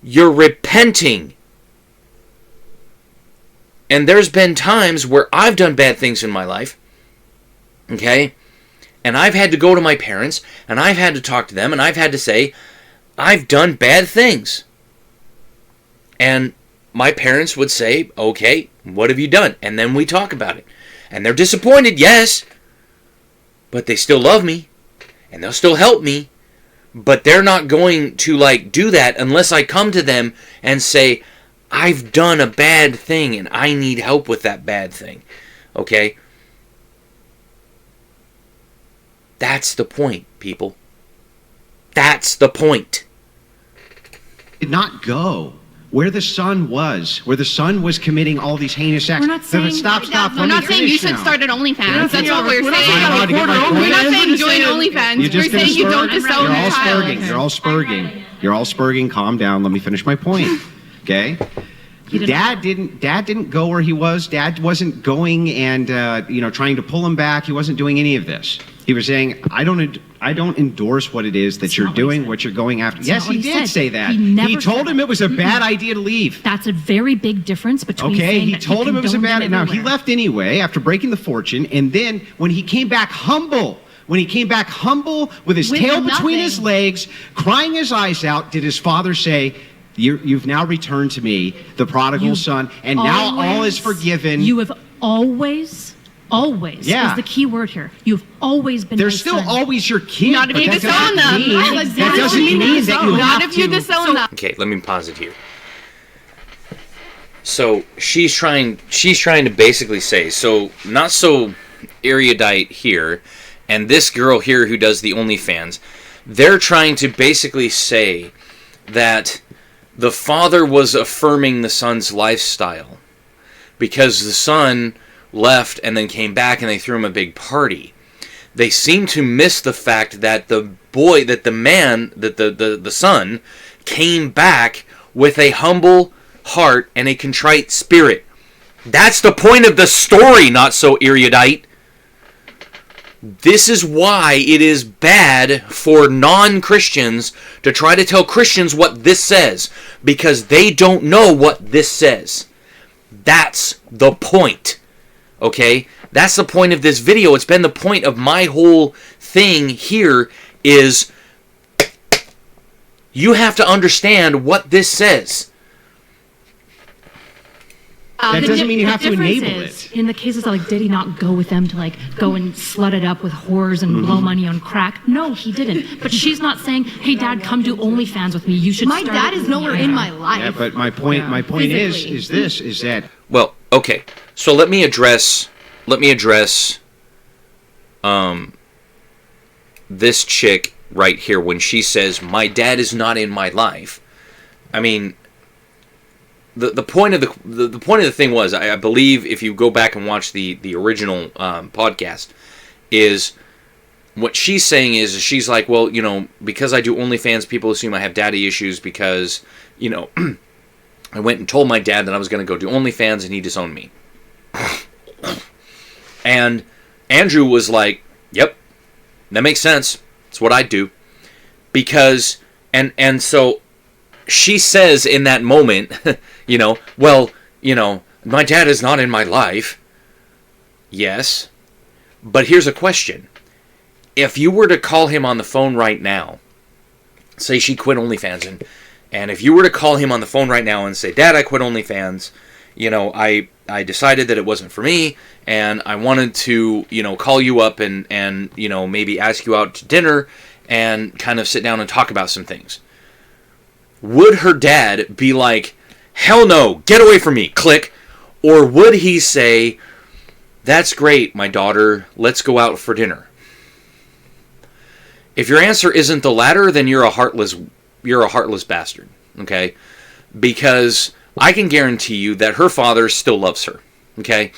You're repenting. And there's been times where I've done bad things in my life. Okay? And I've had to go to my parents, and I've had to talk to them, and I've had to say, "I've done bad things." And my parents would say, "Okay, what have you done?" And then we talk about it. And they're disappointed, yes. but they still love me, and they'll still help me, but they're not going to, like, do that unless I come to them and say, I've done a bad thing, and I need help with that bad thing. Okay? That's the point, people. That's the point. Did not go where the son was, committing all these heinous acts. We're not saying... Stop. We're not saying you should start an OnlyFans. That's what we're saying. We're not saying join OnlyFans. We're saying you don't disown your child. You're all spurging. Calm down. Let me finish my point. Okay? Dad didn't go where he was. Dad wasn't going and trying to pull him back. He wasn't doing any of this. He was saying, I don't endorse what it is that you're doing, what you're going after. Yes, he did say that. He told him it was a bad idea to leave. That's a very big difference between saying he told him it was a bad idea. Now, he left anyway after breaking the fortune, and then when he came back humble with his tail between his legs, crying his eyes out, did his father say, You've now returned to me, the prodigal son, and now all is forgiven. You have always is the key word here. You've always been They're still son. always your kid. Not if you disown them. That doesn't mean that you Not have if you to. disown them. Okay, let me pause it here. So she's trying to basically say, so not so erudite here, and this girl here who does the OnlyFans, they're trying to basically say that the father was affirming the son's lifestyle because the son left and then came back and they threw him a big party. They seem to miss the fact that the son came back with a humble heart and a contrite spirit. That's the point of the story, not so erudite. This is why it is bad for non-Christians to try to tell Christians what this says, because they don't know what this says. That's the point. Okay? That's the point of this video. It's been the point of my whole thing here is you have to understand what this says. That doesn't mean you have to enable it. In the cases of, like, did he not go with them to, like, go and slut it up with whores and blow money on crack? No, he didn't. But she's not saying, hey, Dad, come do OnlyFans with me. You should My dad is nowhere in my life. Yeah, but my point is that... Well, okay. So let me address this chick right here when she says, my dad is not in my life. I mean... The point of the thing was, I believe if you go back and watch the original podcast, is what she's saying is she's like, well, because I do OnlyFans, people assume I have daddy issues because, I went and told my dad that I was going to go do OnlyFans and he disowned me. And Andrew was like, yep, that makes sense. It's what I'd do. Because, and so she says in that moment, my dad is not in my life. Yes. But here's a question. If you were to call him on the phone right now, say she quit OnlyFans, and if you were to call him on the phone right now and say, Dad, I quit OnlyFans, I decided that it wasn't for me, and I wanted to, call you up and maybe ask you out to dinner and kind of sit down and talk about some things. Would her dad be like, hell no, get away from me, click? Or would he say, that's great, my daughter, let's go out for dinner? If your answer isn't the latter, then you're a heartless bastard, okay? Because I can guarantee you that her father still loves her, okay?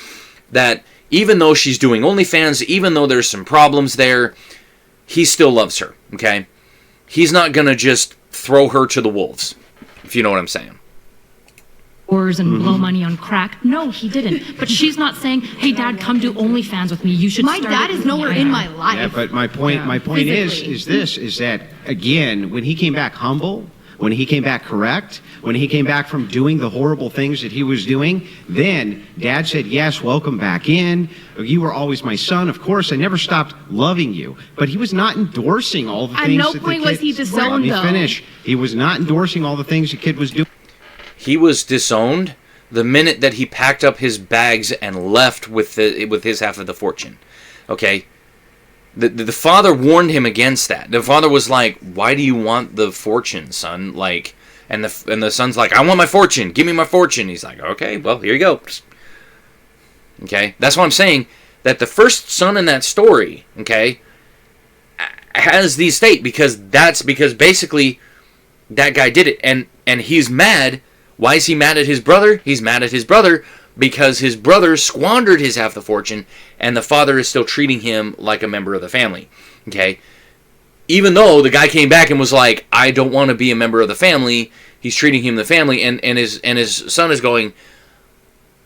That even though she's doing OnlyFans, even though there's some problems there, he still loves her, okay? He's not going to just throw her to the wolves, if you know what I'm saying. Whores and blow money on crack. No, he didn't. But she's not saying, hey, Dad, come do OnlyFans with me. You should My dad is nowhere in my life. Yeah, but my point is that, again, when he came back humble, when he came back correct, when he came back from doing the horrible things that he was doing, then Dad said, yes, welcome back in. You were always my son. Of course, I never stopped loving you. But he was not endorsing all the things that the kid... At no point was he disowned, though. Let me finish. He was not endorsing all the things the kid was doing. He was disowned the minute that he packed up his bags and left with his half of the fortune. Okay? The father warned him against that. The father was like, "Why do you want the fortune, son?" Like, and the son's like, "I want my fortune. Give me my fortune." He's like, "Okay, well, here you go." Okay, that's why I'm saying that the first son in that story, okay, has the estate because basically that guy did it, and he's mad. Why is he mad at his brother? He's mad at his brother because his brother squandered his half the fortune, and the father is still treating him like a member of the family. Okay? Even though the guy came back and was like, "I don't want to be a member of the family," he's treating him the family, and his son is going,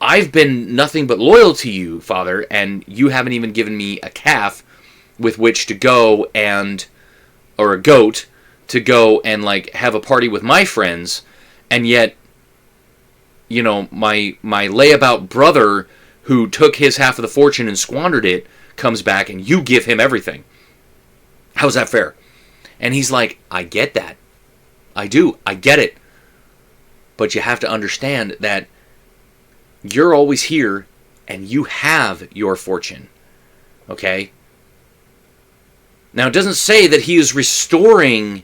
"I've been nothing but loyal to you, father, and you haven't even given me a calf with which to go or a goat to go and like have a party with my friends, and yet, you know, my layabout brother who took his half of the fortune and squandered it comes back and you give him everything. How's that fair?" And he's like, "I get that. I do. I get it. But you have to understand that you're always here and you have your fortune." Okay? Now, it doesn't say that he is restoring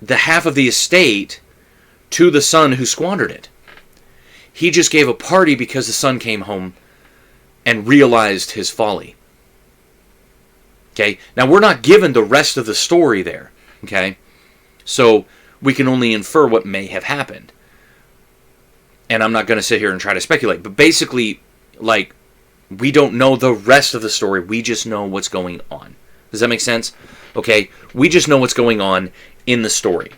the half of the estate to the son who squandered it. He just gave a party because the son came home and realized his folly. Okay? Now, we're not given the rest of the story there. Okay? So, we can only infer what may have happened. And I'm not going to sit here and try to speculate. But basically, like, we don't know the rest of the story. We just know what's going on. Does that make sense? Okay? We just know what's going on in the story.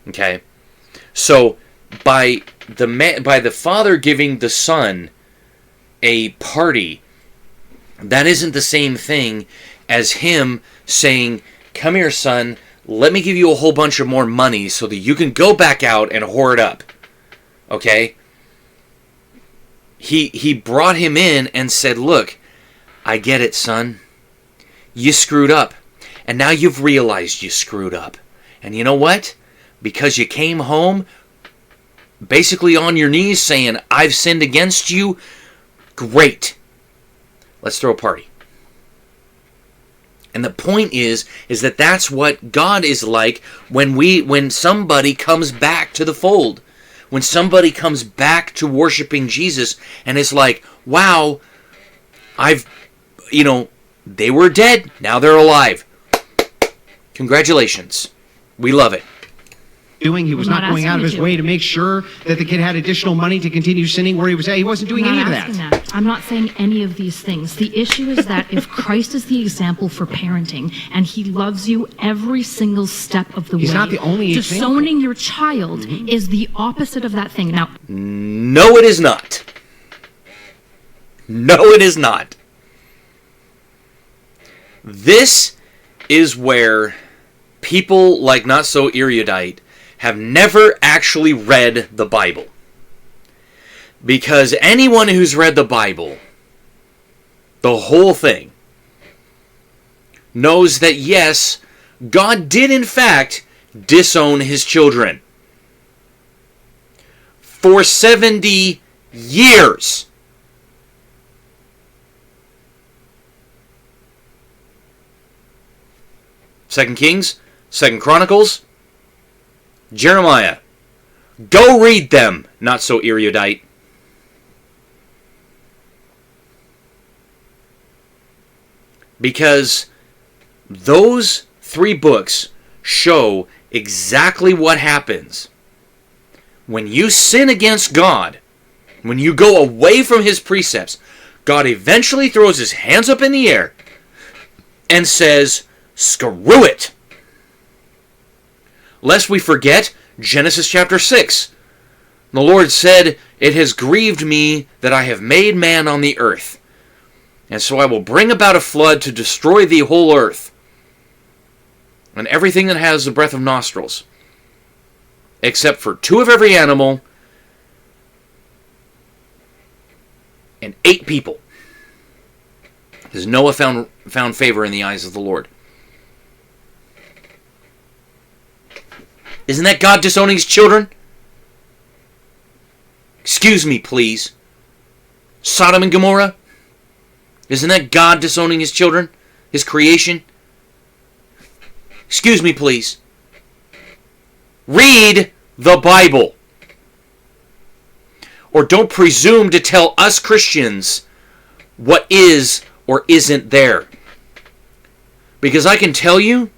Okay? So, by the father giving the son a party, that isn't the same thing as him saying, "Come here, son, let me give you a whole bunch of more money so that you can go back out and whore it up." Okay? He brought him in and said, "Look, I get it, son. You screwed up. And now you've realized you screwed up. And you know what? Because you came home basically on your knees saying, 'I've sinned against you,' great. Let's throw a party." And the point is that that's what God is like when somebody comes back to the fold. When somebody comes back to worshiping Jesus and is like, "Wow, they were dead, now they're alive. Congratulations. We love it." He was not going out of his way to make sure that the kid had additional money to continue sinning where he was at. He wasn't doing any of that. I'm not saying any of these things. The issue is that if Christ is the example for parenting and he loves you every single step of the way, he's not the only example. Disowning your child is the opposite of that thing. Now, no, it is not. No, it is not. This is where people like NoSoErudite have never actually read the Bible. Because anyone who's read the Bible, the whole thing, knows that yes, God did in fact disown his children. For 70 years. Second Kings, Second Chronicles, Jeremiah. Go read them, NoSoErudite. Because those 3 books show exactly what happens when you sin against God, when you go away from his precepts. God eventually throws his hands up in the air and says, "Screw it." Lest we forget Genesis chapter 6. The Lord said, "It has grieved me that I have made man on the earth. And so I will bring about a flood to destroy the whole earth and everything that has the breath of nostrils, except for 2 of every animal and 8 people." Because Noah found favor in the eyes of the Lord. Isn't that God disowning his children? Excuse me, please. Sodom and Gomorrah? Isn't that God disowning his children? His creation? Excuse me, please. Read the Bible. Or don't presume to tell us Christians what is or isn't there. Because I can tell you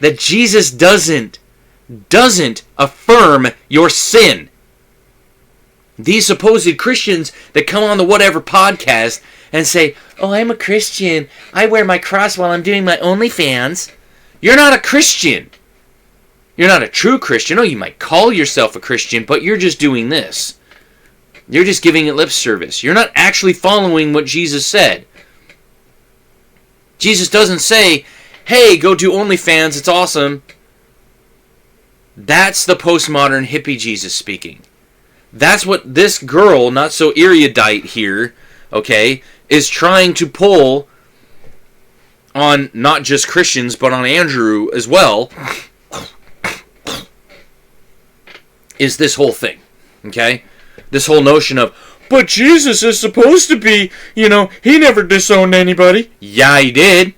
that Jesus doesn't affirm your sin. These supposed Christians that come on the whatever podcast and say, oh, I'm a Christian. I wear my cross while I'm doing my OnlyFans. You're not a Christian. You're not a true Christian. Oh, you might call yourself a Christian, but you're just doing this. You're just giving it lip service. You're not actually following what Jesus said. Jesus doesn't say, hey, go do OnlyFans, it's awesome. That's the postmodern hippie Jesus speaking. That's what this girl, NoSoErudite here, okay, is trying to pull on not just Christians, but on Andrew as well, is this whole thing, okay? This whole notion of, but Jesus is supposed to be, he never disowned anybody. Yeah, he did.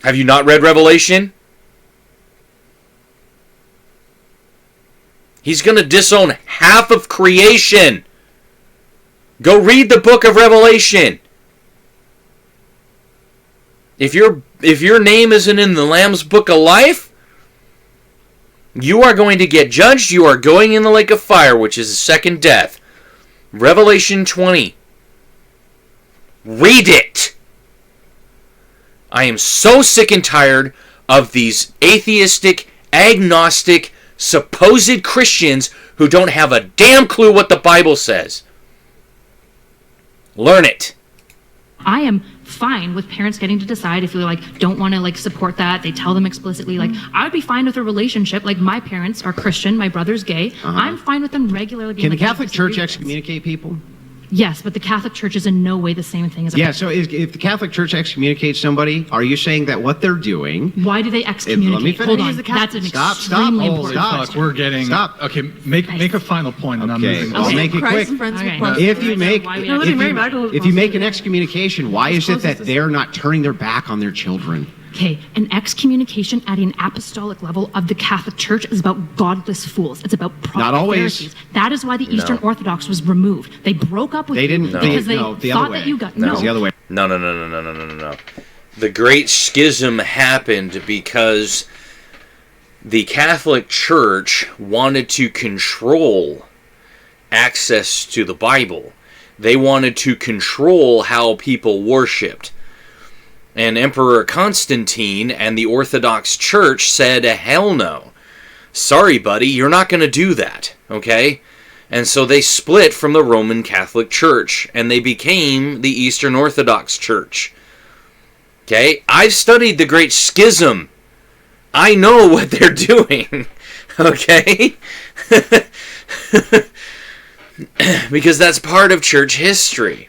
Have you not read Revelation? He's going to disown half of creation. Go read the book of Revelation. If your name isn't in the Lamb's book of life, you are going to get judged. You are going in the lake of fire, which is the second death. Revelation 20. Read it. I am so sick and tired of these atheistic, agnostic, supposed Christians who don't have a damn clue what the Bible says. Learn it. I am fine with parents getting to decide if you don't want to support that. They tell them explicitly. I would be fine with a relationship. My parents are Christian, my brother's gay. I'm fine with them regularly being Can the Catholic Church excommunicate people? Yes, but the Catholic Church is in no way the same thing as a so if the Catholic Church excommunicates somebody, are you saying that what they're doing... Why do they excommunicate? Let me finish. Hold on, that's an extremely important Stop. question. We're getting... Stop. Okay, make a final point and I'm moving I'll on. make it quick. If you make an excommunication, why is it that they're not turning their back on their children? Okay, an excommunication at an apostolic level of the Catholic Church is about godless fools. It's about Not always. Pharisees. That is why the Eastern Orthodox was removed. They broke up with They didn't. because they the thought other way. that you got It was the other way. No. The Great Schism happened because the Catholic Church wanted to control access to the Bible. They wanted to control how people worshipped. And Emperor Constantine and the Orthodox Church said, hell no. Sorry, buddy, you're not going to do that, okay? And so they split from the Roman Catholic Church, and they became the Eastern Orthodox Church. Okay? I've studied the Great Schism. I know what they're doing, okay? Because that's part of church history,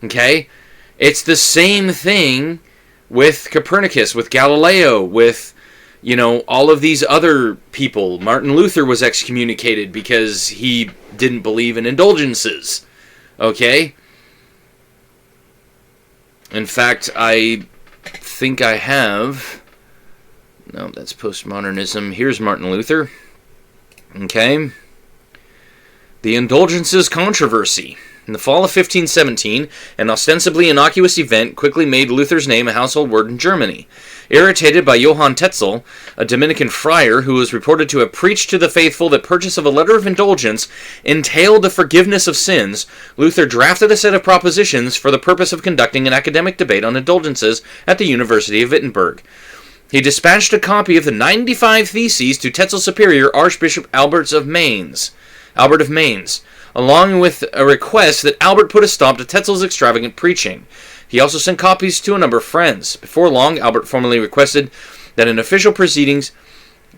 okay? It's the same thing with Copernicus, with Galileo, with, all of these other people. Martin Luther was excommunicated because he didn't believe in indulgences. Okay? In fact, I think I have... No, that's postmodernism. Here's Martin Luther. Okay? The Indulgences Controversy. In the fall of 1517, an ostensibly innocuous event quickly made Luther's name a household word in Germany. Irritated by Johann Tetzel, a Dominican friar who was reported to have preached to the faithful that purchase of a letter of indulgence entailed the forgiveness of sins, Luther drafted a set of propositions for the purpose of conducting an academic debate on indulgences at the University of Wittenberg. He dispatched a copy of the 95 Theses to Tetzel's superior, Archbishop Albert of Mainz, along with a request that Albert put a stop to Tetzel's extravagant preaching. He also sent copies to a number of friends. Before long, Albert formally requested that an official proceedings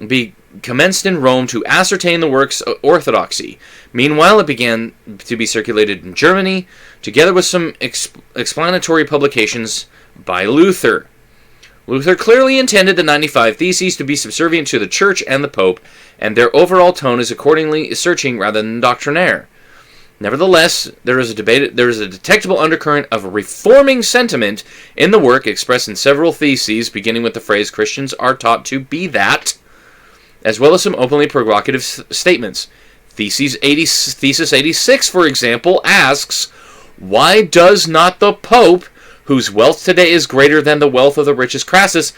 be commenced in Rome to ascertain the work's orthodoxy. Meanwhile, it began to be circulated in Germany, together with some explanatory publications by Luther. Luther clearly intended the 95 Theses to be subservient to the Church and the Pope, and their overall tone is accordingly searching rather than doctrinaire. Nevertheless, there is a detectable undercurrent of a reforming sentiment in the work, expressed in several theses, beginning with the phrase "Christians are taught to be that," as well as some openly provocative statements. Thesis 86, for example, asks, "Why does not the Pope, whose wealth today is greater than the wealth of the richest Crassus,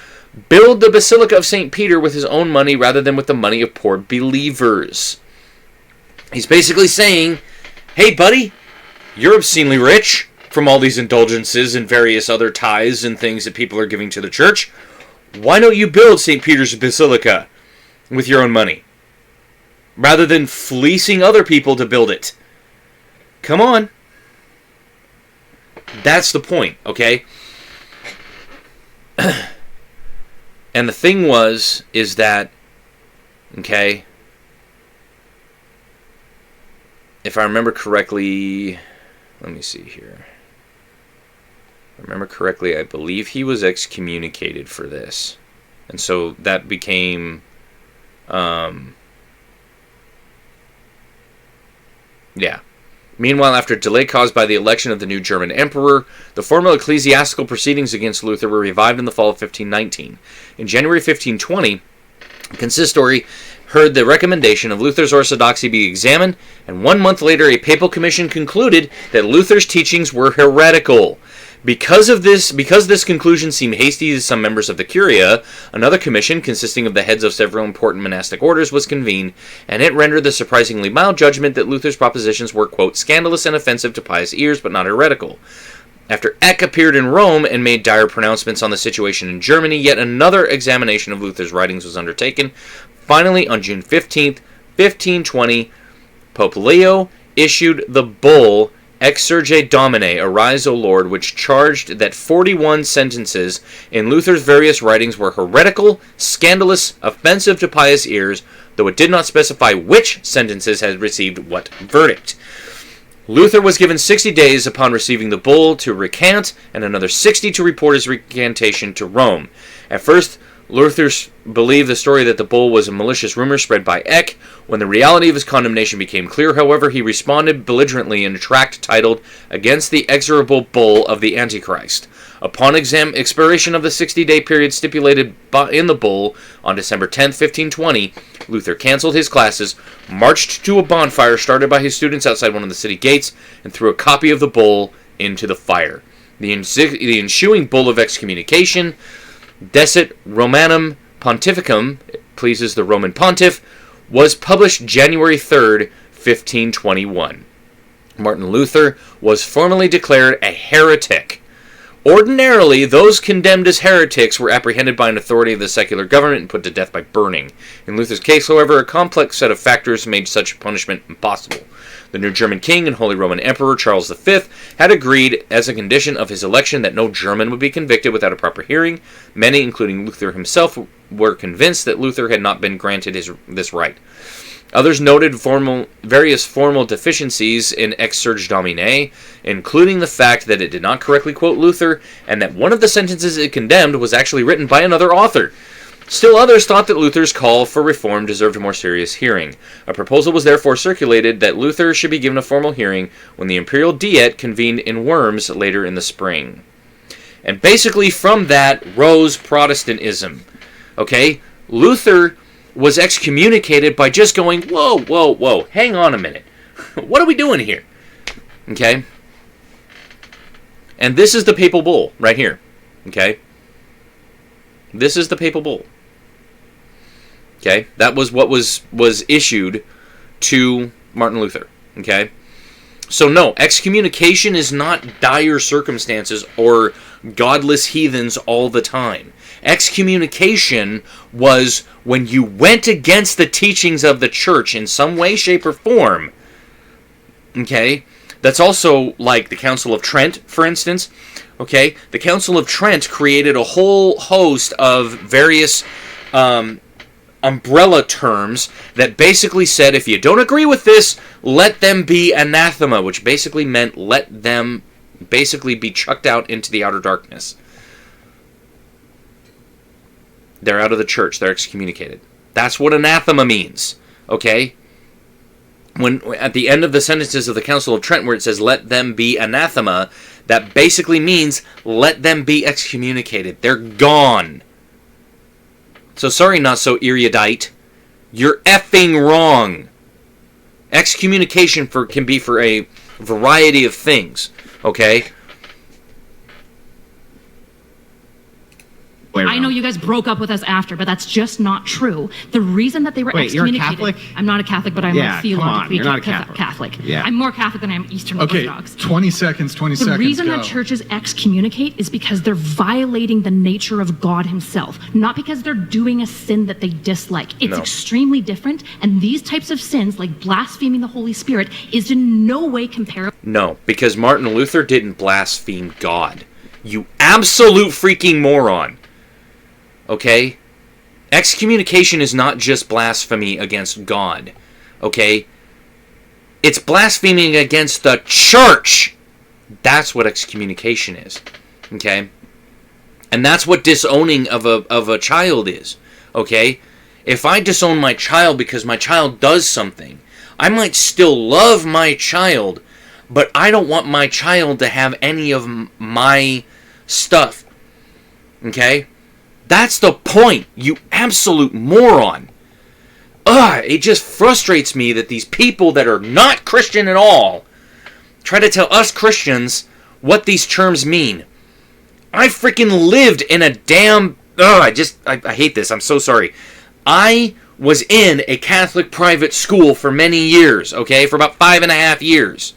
build the Basilica of St. Peter with his own money rather than with the money of poor believers?" He's basically saying, hey, buddy, you're obscenely rich from all these indulgences and various other tithes and things that people are giving to the church. Why don't you build St. Peter's Basilica with your own money, rather than fleecing other people to build it? Come on. That's the point, okay? And the thing is that, okay, if I remember correctly, let me see here. If I remember correctly, I believe he was excommunicated for this. And so that became, yeah. Meanwhile, after delay caused by the election of the new German emperor, the formal ecclesiastical proceedings against Luther were revived in the fall of 1519. In January 1520, the consistory heard the recommendation of Luther's orthodoxy be examined, and 1 month later a papal commission concluded that Luther's teachings were heretical. Because this conclusion seemed hasty to some members of the Curia, another commission, consisting of the heads of several important monastic orders, was convened, and it rendered the surprisingly mild judgment that Luther's propositions were, quote, "scandalous and offensive to pious ears, but not heretical." After Eck appeared in Rome and made dire pronouncements on the situation in Germany, yet another examination of Luther's writings was undertaken. Finally, on June 15th, 1520, Pope Leo issued the bull Exsurge Domine, Arise, O Lord, which charged that 41 sentences in Luther's various writings were heretical, scandalous, offensive to pious ears, though it did not specify which sentences had received what verdict. Luther was given 60 days upon receiving the bull to recant, and another 60 to report his recantation to Rome. At first, Luther believed the story that the bull was a malicious rumor spread by Eck. When the reality of his condemnation became clear, however, he responded belligerently in a tract titled "Against the Exorable Bull of the Antichrist." Upon expiration of the 60-day period stipulated in the bull, on December 10th, 1520, Luther canceled his classes, marched to a bonfire started by his students outside one of the city gates, and threw a copy of the bull into the fire. The ensuing bull of excommunication, Decet Romanum Pontificum, pleases the Roman pontiff, was published January 3rd, 1521. Martin Luther was formally declared a heretic. Ordinarily, those condemned as heretics were apprehended by an authority of the secular government and put to death by burning. In Luther's case, however, a complex set of factors made such punishment impossible. The new German king and Holy Roman Emperor Charles V had agreed as a condition of his election that no German would be convicted without a proper hearing. Many, including Luther himself, were convinced that Luther had not been granted this right. Others noted various formal deficiencies in Exsurge Domine, including the fact that it did not correctly quote Luther, and that one of the sentences it condemned was actually written by another author. Still others thought that Luther's call for reform deserved a more serious hearing. A proposal was therefore circulated that Luther should be given a formal hearing when the Imperial Diet convened in Worms later in the spring. And basically from that rose Protestantism. Okay? Luther was excommunicated by just going, whoa, whoa, whoa, hang on a minute. What are we doing here? Okay? And this is the papal bull right here. Okay? This is the papal bull. Okay? That was what was issued to Martin Luther. Okay? So no, excommunication is not dire circumstances or godless heathens all the time. Excommunication was when you went against the teachings of the church in some way, shape, or form. Okay? That's also like the Council of Trent, for instance. Okay? The Council of Trent created a whole host of various umbrella terms that basically said, if you don't agree with this, let them be anathema, which basically meant let them basically be chucked out into the outer darkness. They're out of the church. They're excommunicated. That's what anathema means. Okay? when at the end of the sentences of the Council of Trent where it says, let them be anathema, that basically means let them be excommunicated. They're gone. So sorry, NoSoErudite. You're effing wrong. Excommunication can be for a variety of things, okay? I know you guys broke up with us after, but that's just not true. The reason that they were excommunicated... You're a Catholic? I'm not a Catholic, but I'm a theologically You're not a Catholic. Yeah. I'm more Catholic than I am Eastern Orthodox. 20 seconds, The reason that churches excommunicate is because they're violating the nature of God himself, not because they're doing a sin that they dislike. It's extremely different, and these types of sins, like blaspheming the Holy Spirit, is in no way comparable. No, because Martin Luther didn't blaspheme God. You absolute freaking moron. Okay? Excommunication is not just blasphemy against God. Okay? It's blaspheming against the church. That's what excommunication is. Okay? And that's what disowning of a child is. Okay? If I disown my child because my child does something, I might still love my child, but I don't want my child to have any of my stuff. Okay? That's the point, you absolute moron. It just frustrates me that these people that are not Christian at all try to tell us Christians what these terms mean. I freaking lived in a damn... I hate this, I'm so sorry. I was in a Catholic private school for many years, okay? For about 5.5 years.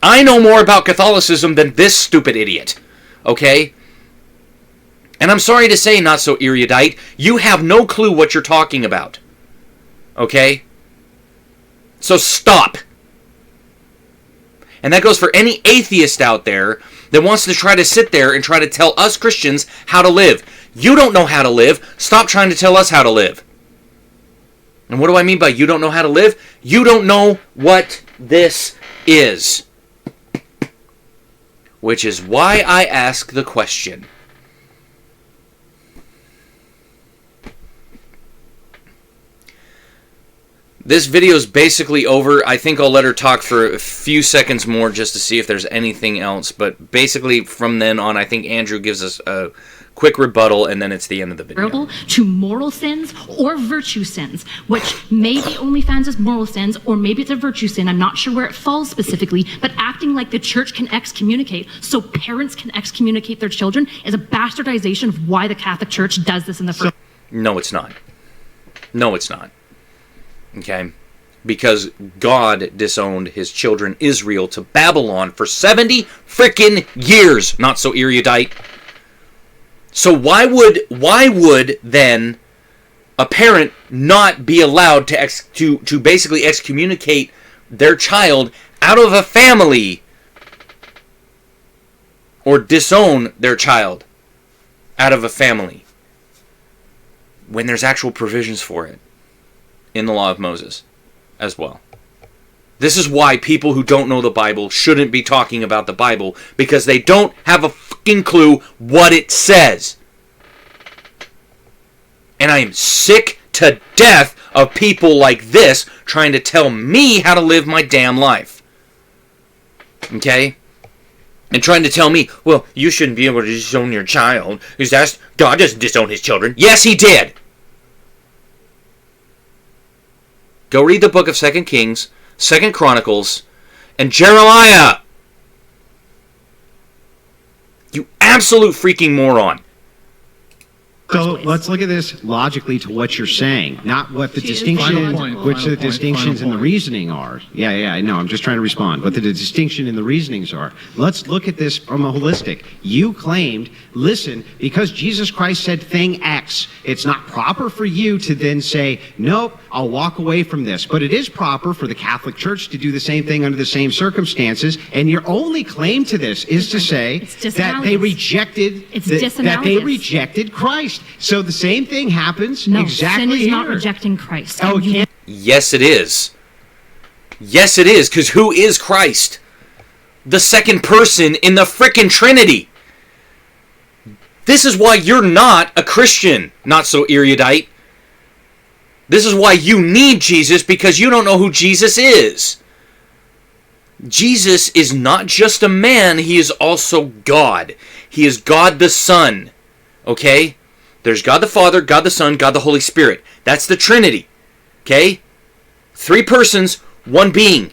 I know more about Catholicism than this stupid idiot, okay? And I'm sorry to say, NoSoErudite, you have no clue what you're talking about. Okay? So stop. And that goes for any atheist out there that wants to try to sit there and try to tell us Christians how to live. You don't know how to live. Stop trying to tell us how to live. And what do I mean by you don't know how to live? You don't know what this is. Which is why I ask the question. This video is basically over. I think I'll let her talk for a few seconds more just to see if there's anything else. But basically, from then on, I think Andrew gives us a quick rebuttal, and then it's the end of the video. To moral sins or virtue sins, which maybe OnlyFans is moral sins, or maybe it's a virtue sin. I'm not sure where it falls specifically, but acting like the church can excommunicate so parents can excommunicate their children is a bastardization of why the Catholic Church does this in the first. No, it's not. No, it's not. Okay? Because God disowned his children Israel to Babylon for 70 frickin' years. NoSoErudite. So why would then a parent not be allowed to basically excommunicate their child out of a family, or disown their child out of a family when there's actual provisions for it in the law of Moses as well? This is why people who don't know the Bible shouldn't be talking about the Bible, because they don't have a fucking clue what it says. And I am sick to death of people like this trying to tell me how to live my damn life. Okay? And trying to tell me, well, you shouldn't be able to disown your child, because God doesn't disown his children. Yes, he did! Go read the book of 2 Kings, 2 Chronicles, and Jeremiah! You absolute freaking moron. So let's look at this logically to what you're saying, not what the distinctions and the reasoning are. Yeah, I know. I'm just trying to respond. What the distinction and the reasonings are. Let's look at this from a holistic. You claimed, listen, because Jesus Christ said thing X, it's not proper for you to then say, nope, I'll walk away from this. But it is proper for the Catholic Church to do the same thing under the same circumstances. And your only claim to this is to say that they rejected Christ. So the same thing happens exactly sin is here. not rejecting Christ. Yes, it is. Yes, it is, because who is Christ? The second person in the frickin' Trinity. This is why you're not a Christian, NoSoErudite. This is why you need Jesus, because you don't know who Jesus is. Jesus is not just a man, he is also God. He is God the Son. Okay? There's God the Father, God the Son, God the Holy Spirit. That's the Trinity. Okay? 3 persons, 1 being.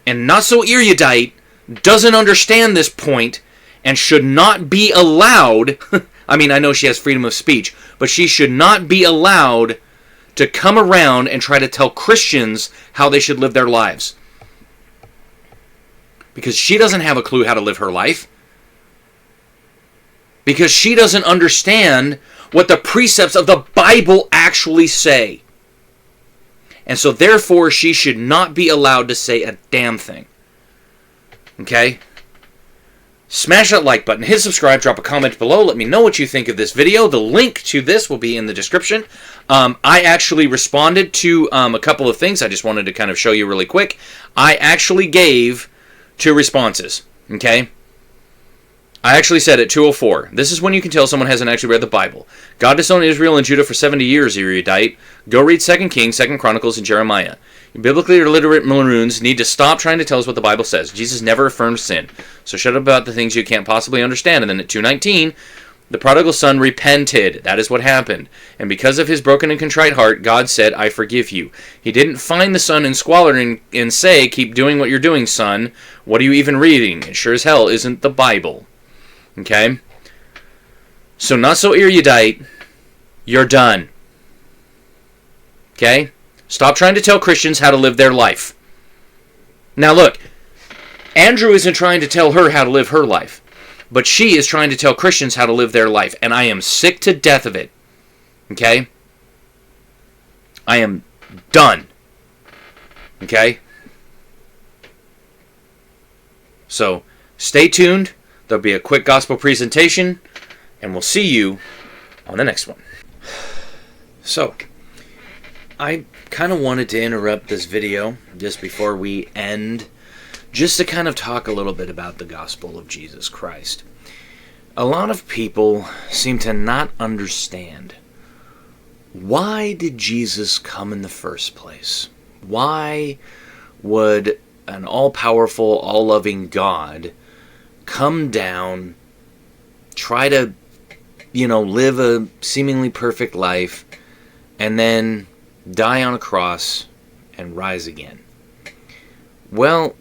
And NoSoErudite doesn't understand this point and should not be allowed, I mean, I know she has freedom of speech, but she should not be allowed to come around and try to tell Christians how they should live their lives. Because she doesn't have a clue how to live her life. Because she doesn't understand what the precepts of the Bible actually say. And so therefore she should not be allowed to say a damn thing. Okay? Smash that like button, hit subscribe, drop a comment below, let me know what you think of this video. The link to this will be in the description. I actually responded to a couple of things. I just wanted to kind of show you really quick. I actually gave 2 responses. Okay? I actually said at 2:04, this is when you can tell someone hasn't actually read the Bible. God disowned Israel and Judah for 70 years, erudite. Go read 2 Kings, 2 Chronicles, and Jeremiah. You biblically illiterate maroons need to stop trying to tell us what the Bible says. Jesus never affirmed sin. So shut up about the things you can't possibly understand. And then at 2:19, the prodigal son repented. That is what happened. And because of his broken and contrite heart, God said, I forgive you. He didn't find the son in squalor and say, keep doing what you're doing, son. What are you even reading? It sure as hell isn't the Bible. Okay? So NoSoErudite, you're done. Okay? Stop trying to tell Christians how to live their life. Now look, Andrew isn't trying to tell her how to live her life, but she is trying to tell Christians how to live their life, and I am sick to death of it. Okay? I am done. Okay? So, stay tuned. There'll be a quick gospel presentation, and we'll see you on the next one. So, I kind of wanted to interrupt this video just before we end, just to kind of talk a little bit about the gospel of Jesus Christ. A lot of people seem to not understand, why did Jesus come in the first place? Why would an all-powerful, all-loving God come down, try to, live a seemingly perfect life, and then die on a cross and rise again? Well,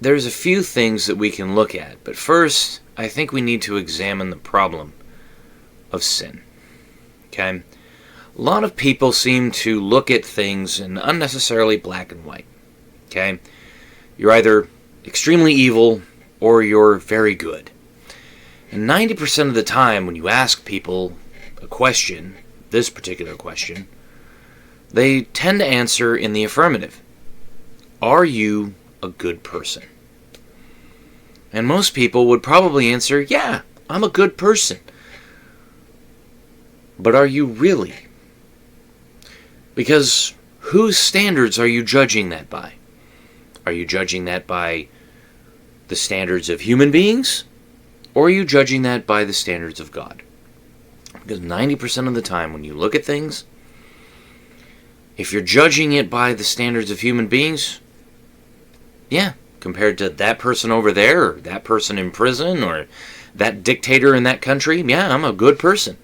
there's a few things that we can look at, but first, I think we need to examine the problem of sin. Okay? A lot of people seem to look at things in unnecessarily black and white. Okay? You're either extremely evil or you're very good. And 90% of the time when you ask people a question, this particular question, they tend to answer in the affirmative. Are you a good person? And most people would probably answer, yeah, I'm a good person. But are you really? Because whose standards are you judging that by? Are you judging that by the standards of human beings? Or are you judging that by the standards of God? Because 90% of the time when you look at things, if you're judging it by the standards of human beings, yeah, compared to that person over there, or that person in prison, or that dictator in that country, yeah, I'm a good person.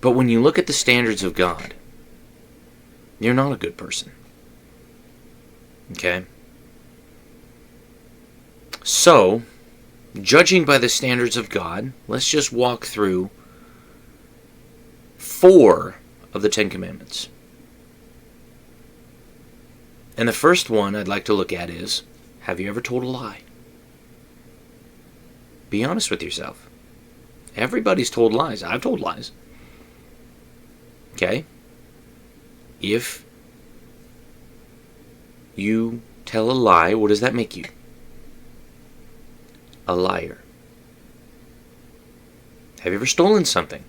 But when you look at the standards of God, you're not a good person. Okay? So, judging by the standards of God, let's just walk through 4 of the 10 Commandments. And the first one I'd like to look at is, have you ever told a lie? Be honest with yourself. Everybody's told lies. I've told lies. Okay? If you tell a lie, what does that make you? A liar. Have you ever stolen something?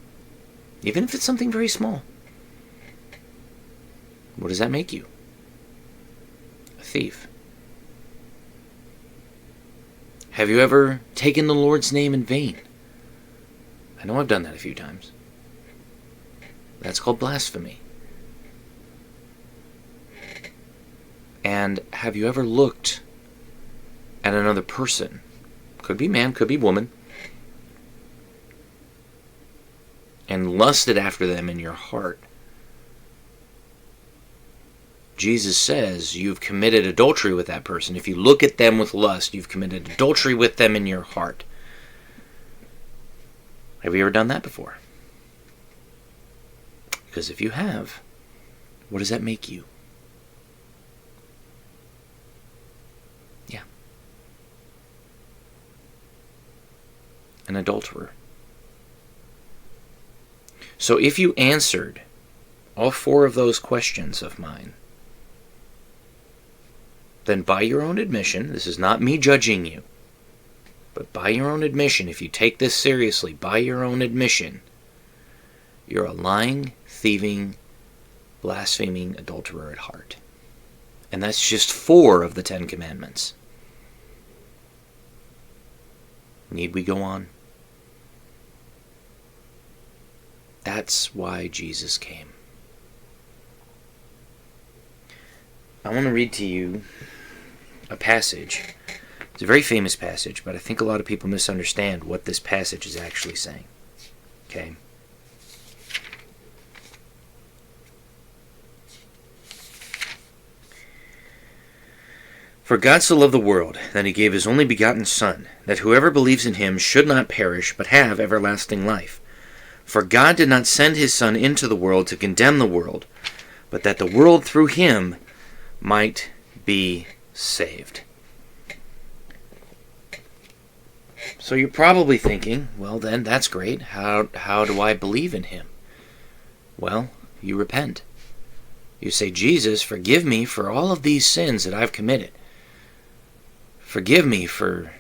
Even if it's something very small. What does that make you? A thief. Have you ever taken the Lord's name in vain? I know I've done that a few times. That's called blasphemy. And have you ever looked at another person? Could be man, could be woman. And lusted after them in your heart. Jesus says you've committed adultery with that person. If you look at them with lust, you've committed adultery with them in your heart. Have you ever done that before? Because if you have, what does that make you? Yeah. An adulterer. So if you answered all 4 of those questions of mine, then by your own admission, this is not me judging you, but by your own admission, if you take this seriously, by your own admission, you're a lying, thieving, blaspheming adulterer at heart. And that's just 4 of the 10 commandments. Need we go on? That's why Jesus came. I want to read to you a passage. It's a very famous passage, but I think a lot of people misunderstand what this passage is actually saying. Okay? For God so loved the world, that he gave his only begotten Son, that whoever believes in him should not perish, but have everlasting life. For God did not send his Son into the world to condemn the world, but that the world through him might be saved. So you're probably thinking, well then, that's great. How do I believe in him? Well, you repent. You say, Jesus, forgive me for all of these sins that I've committed. Forgive me for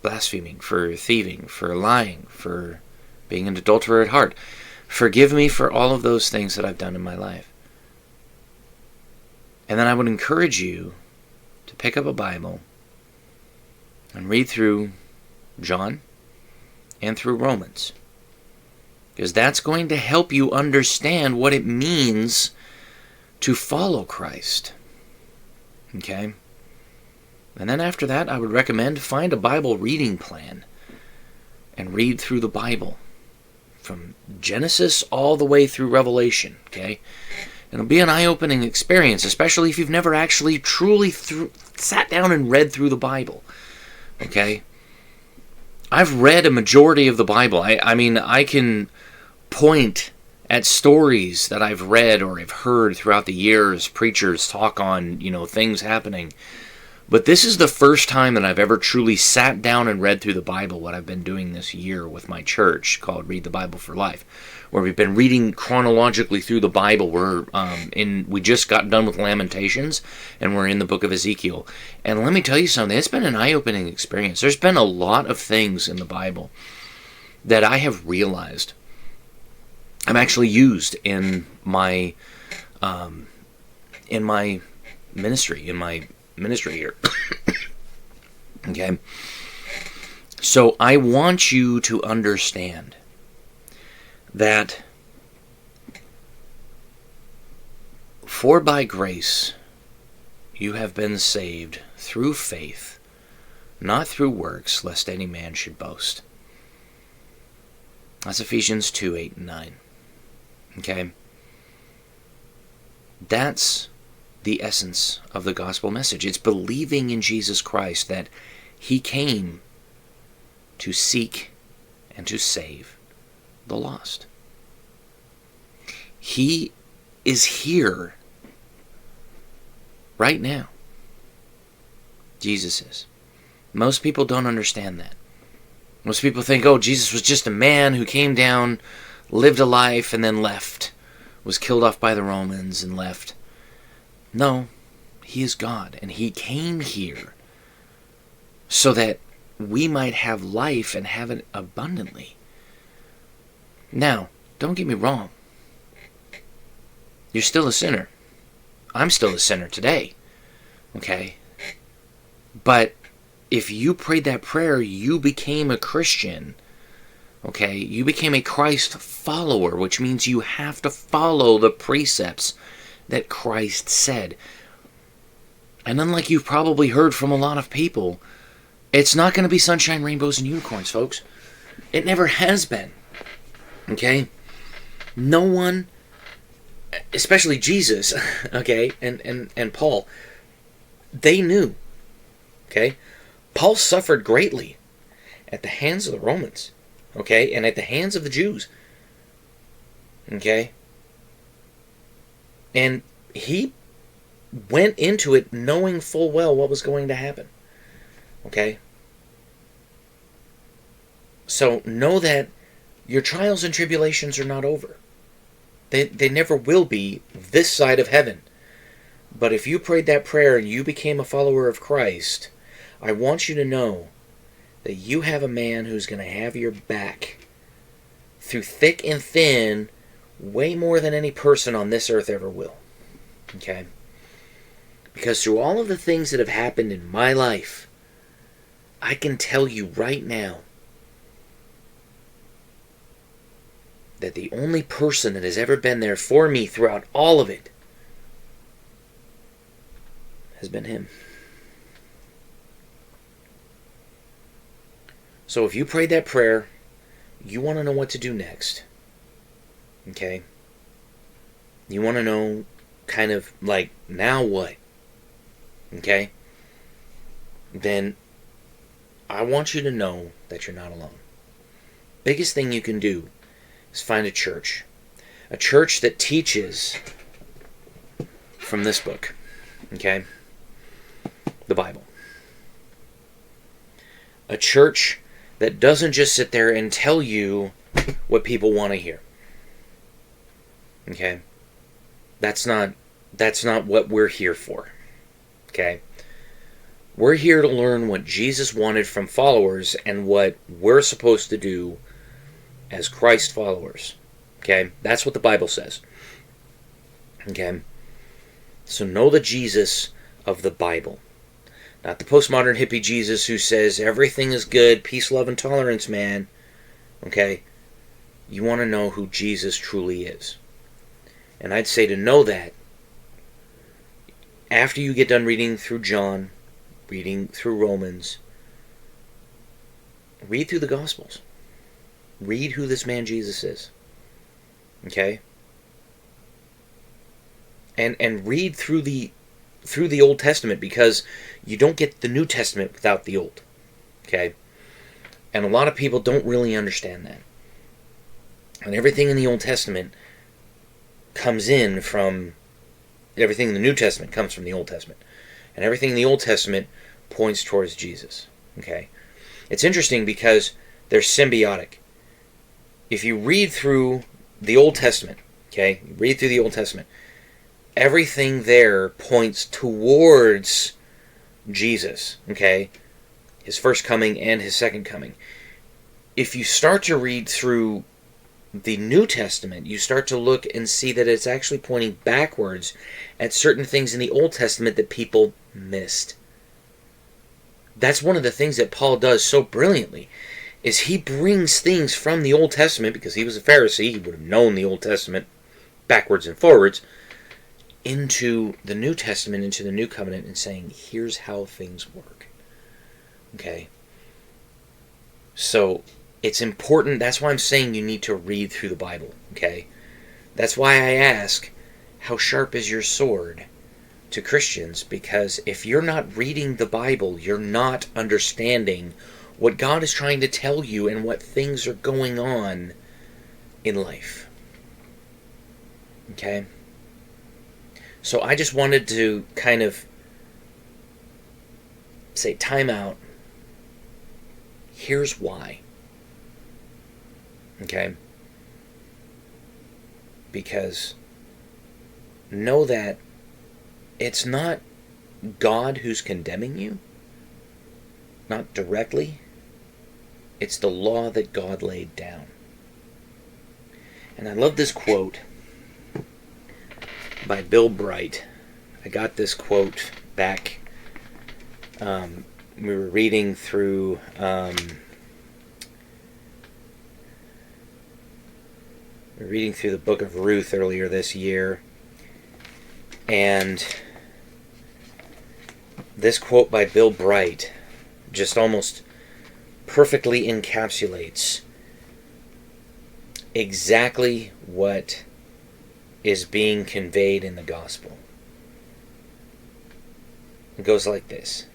blaspheming, for thieving, for lying, for being an adulterer at heart. Forgive me for all of those things that I've done in my life. And then I would encourage you to pick up a Bible and read through John and through Romans. Because that's going to help you understand what it means to follow Christ. Okay? And then after that, I would recommend find a Bible reading plan and read through the Bible from Genesis all the way through Revelation. Okay? It'll be an eye-opening experience, especially if you've never actually truly sat down and read through the Bible. Okay? I've read a majority of the Bible. I mean, I can point at stories that I've read or have heard throughout the years, preachers talk on, things happening. But this is the first time that I've ever truly sat down and read through the Bible, what I've been doing this year with my church called Read the Bible for Life, where we've been reading chronologically through the Bible. We just got done with Lamentations, and we're in the book of Ezekiel. And let me tell you something, it's been an eye-opening experience. There's been a lot of things in the Bible that I have realized I'm actually used in my ministry here. Okay? So I want you to understand that for by grace you have been saved through faith, not through works, lest any man should boast. That's Ephesians 2, 8, and 9. Okay? That's the essence of the gospel message. It's believing in Jesus Christ, that he came to seek and to save the lost. He is here right now. Jesus is. Most people don't understand that. Most people think, Jesus was just a man who came down, lived a life, and then left. Was killed off by the Romans and left. No, he is God, and he came here so that we might have life and have it abundantly. Now, don't get me wrong. You're still a sinner. I'm still a sinner today. Okay? But if you prayed that prayer, you became a Christian. Okay? You became a Christ follower, which means you have to follow the precepts that Christ said. And unlike you've probably heard from a lot of people, it's not going to be sunshine, rainbows, and unicorns, folks. It never has been. Okay? No one, especially Jesus, okay, and Paul, they knew. Okay? Paul suffered greatly at the hands of the Romans. Okay? And at the hands of the Jews. Okay? And he went into it knowing full well what was going to happen. Okay? So know that your trials and tribulations are not over. They never will be this side of heaven. But if you prayed that prayer and you became a follower of Christ, I want you to know that you have a man who's going to have your back through thick and thin, way more than any person on this earth ever will. Okay? Because through all of the things that have happened in my life, I can tell you right now that the only person that has ever been there for me throughout all of it has been him. So if you prayed that prayer, you want to know what to do next. Okay? You want to know kind of like, now what? Okay? Then I want you to know that you're not alone. Biggest thing you can do is find a church. A church that teaches from this book. Okay? The Bible. A church that doesn't just sit there and tell you what people want to hear. Okay? That's not what we're here for. Okay? We're here to learn what Jesus wanted from followers and what we're supposed to do as Christ followers. Okay? That's what the Bible says. Okay? So know the Jesus of the Bible. Not the postmodern hippie Jesus who says everything is good, peace, love, and tolerance, man. Okay? You want to know who Jesus truly is. And I'd say to know that, after you get done reading through John, reading through Romans, read through the Gospels. Read who this man Jesus is. Okay? And read through the Old Testament, because you don't get the New Testament without the Old. Okay? And a lot of people don't really understand that. And everything in the Old Testament comes in from... Everything in the New Testament comes from the Old Testament. And everything in the Old Testament points towards Jesus. Okay? It's interesting because they're symbiotic. If you read through the Old Testament, okay? Read through the Old Testament. Everything there points towards Jesus, okay? His first coming and his second coming. If you start to read through the New Testament, you start to look and see that it's actually pointing backwards at certain things in the Old Testament that people missed. That's one of the things that Paul does so brilliantly, is he brings things from the Old Testament, because he was a Pharisee, he would have known the Old Testament backwards and forwards, into the New Testament, into the New Covenant, and saying, here's how things work. Okay? So, it's important. That's why I'm saying you need to read through the Bible. Okay? That's why I ask, how sharp is your sword to Christians? Because if you're not reading the Bible, you're not understanding what God is trying to tell you and what things are going on in life. Okay? So I just wanted to kind of say, time out. Here's why. Okay? Because know that it's not God who's condemning you. Not directly. It's the law that God laid down. And I love this quote by Bill Bright. I got this quote back we were reading through the book of Ruth earlier this year, and this quote by Bill Bright just almost perfectly encapsulates exactly what is being conveyed in the gospel. It goes like this: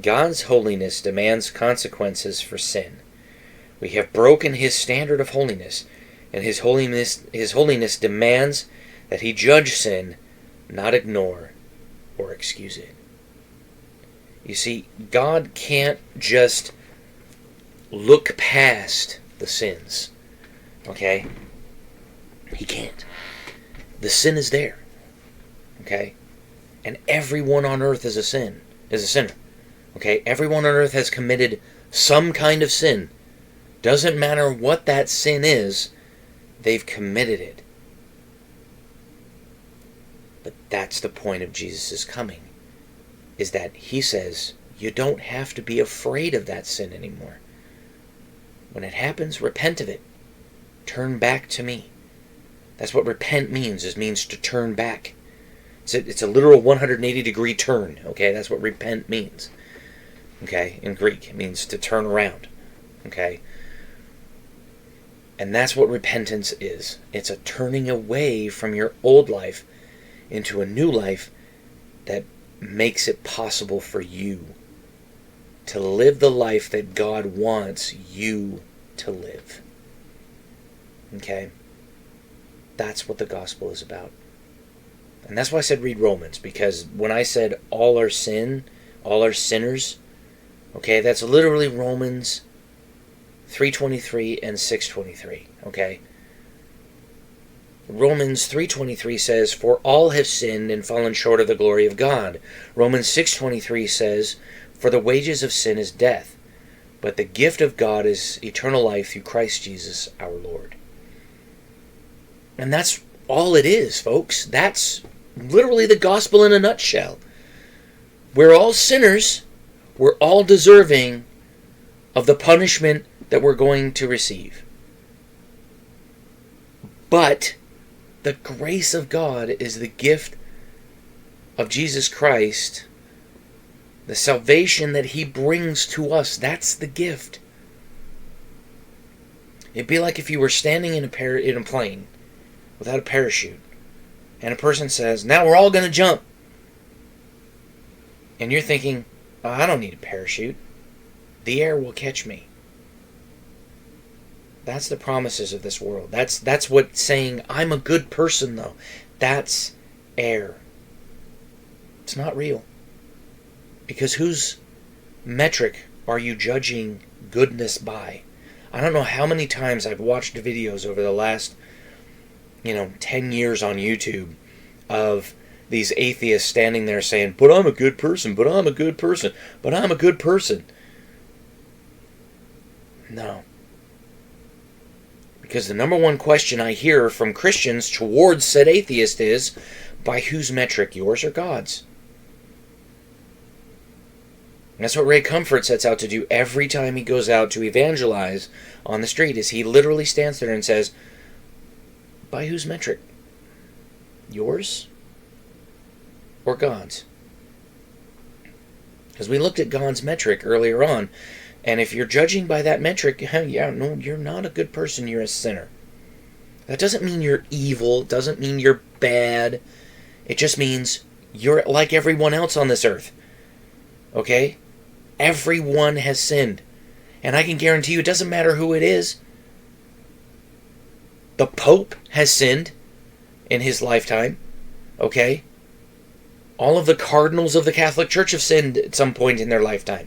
God's holiness demands consequences for sin. We have broken his standard of holiness, and his holiness demands that he judge sin, not ignore or excuse it. You see, God can't just look past the sins. Okay? He can't. The sin is there. Okay? And everyone on earth is a sinner. Okay? Everyone on earth has committed some kind of sin. Doesn't matter what that sin is, they've committed it. But that's the point of Jesus' coming, is that he says, you don't have to be afraid of that sin anymore. When it happens, repent of it. Turn back to me. That's what repent means. It means to turn back. It's a literal 180-degree turn. Okay, that's what repent means. Okay, in Greek, it means to turn around. Okay, and that's what repentance is. It's a turning away from your old life into a new life that makes it possible for you to live the life that God wants you to live. Okay? That's what the gospel is about. And that's why I said read Romans, because when I said all are sinners, okay, that's literally Romans 3:23 and 6:23, okay? Romans 3:23 says, for all have sinned and fallen short of the glory of God. Romans 6:23 says, for the wages of sin is death, but the gift of God is eternal life through Christ Jesus our Lord. And that's all it is, folks. That's literally the gospel in a nutshell. We're all sinners. We're all deserving of the punishment that we're going to receive. But the grace of God is the gift of Jesus Christ. The salvation that he brings to us, that's the gift. It'd be like if you were standing in a plane without a parachute, and a person says, now we're all going to jump. And you're thinking, oh, I don't need a parachute. The air will catch me. That's the promises of this world. That's what saying, I'm a good person, though. That's air. It's not real. Because whose metric are you judging goodness by? I don't know how many times I've watched videos over the last 10 years on YouTube of these atheists standing there saying, but I'm a good person, but I'm a good person, but I'm a good person. No. Because the number one question I hear from Christians towards said atheist is, by whose metric, yours or God's? And that's what Ray Comfort sets out to do every time he goes out to evangelize on the street, is he literally stands there and says, by whose metric? Yours or God's? Because we looked at God's metric earlier on, and if you're judging by that metric, no, you're not a good person, you're a sinner. That doesn't mean you're evil, it doesn't mean you're bad. It just means you're like everyone else on this earth. Okay? Everyone has sinned. And I can guarantee you, it doesn't matter who it is. The Pope has sinned in his lifetime. Okay? All of the cardinals of the Catholic Church have sinned at some point in their lifetime.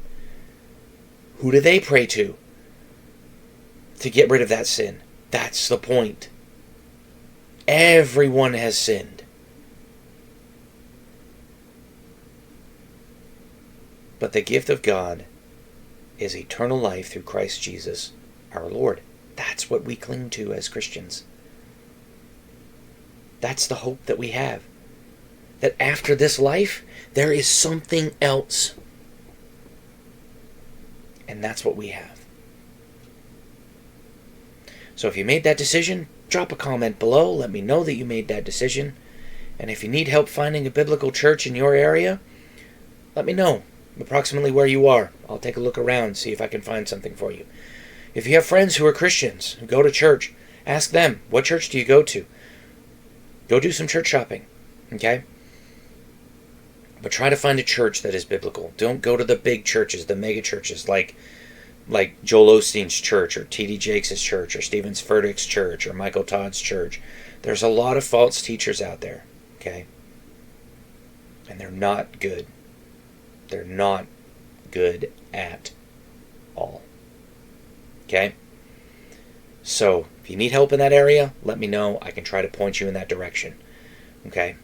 Who do they pray to get rid of that sin? That's the point. Everyone has sinned. But the gift of God is eternal life through Christ Jesus our Lord. That's what we cling to as Christians. That's the hope that we have. That after this life, there is something else. And that's what we have. So if you made that decision, drop a comment below. Let me know that you made that decision. And if you need help finding a biblical church in your area, let me know approximately where you are. I'll take a look around, see if I can find something for you. If you have friends who are Christians, who go to church, ask them, what church do you go to? Go do some church shopping, okay? But try to find a church that is biblical. Don't go to the big churches, the mega churches, like Joel Osteen's church, or T.D. Jakes' church, or Stephen Furtick's church, or Michael Todd's church. There's a lot of false teachers out there, okay? And they're not good. They're not good at all. Okay? So, if you need help in that area, let me know. I can try to point you in that direction. Okay?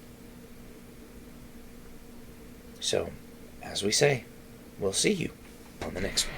So, as we say, we'll see you on the next one.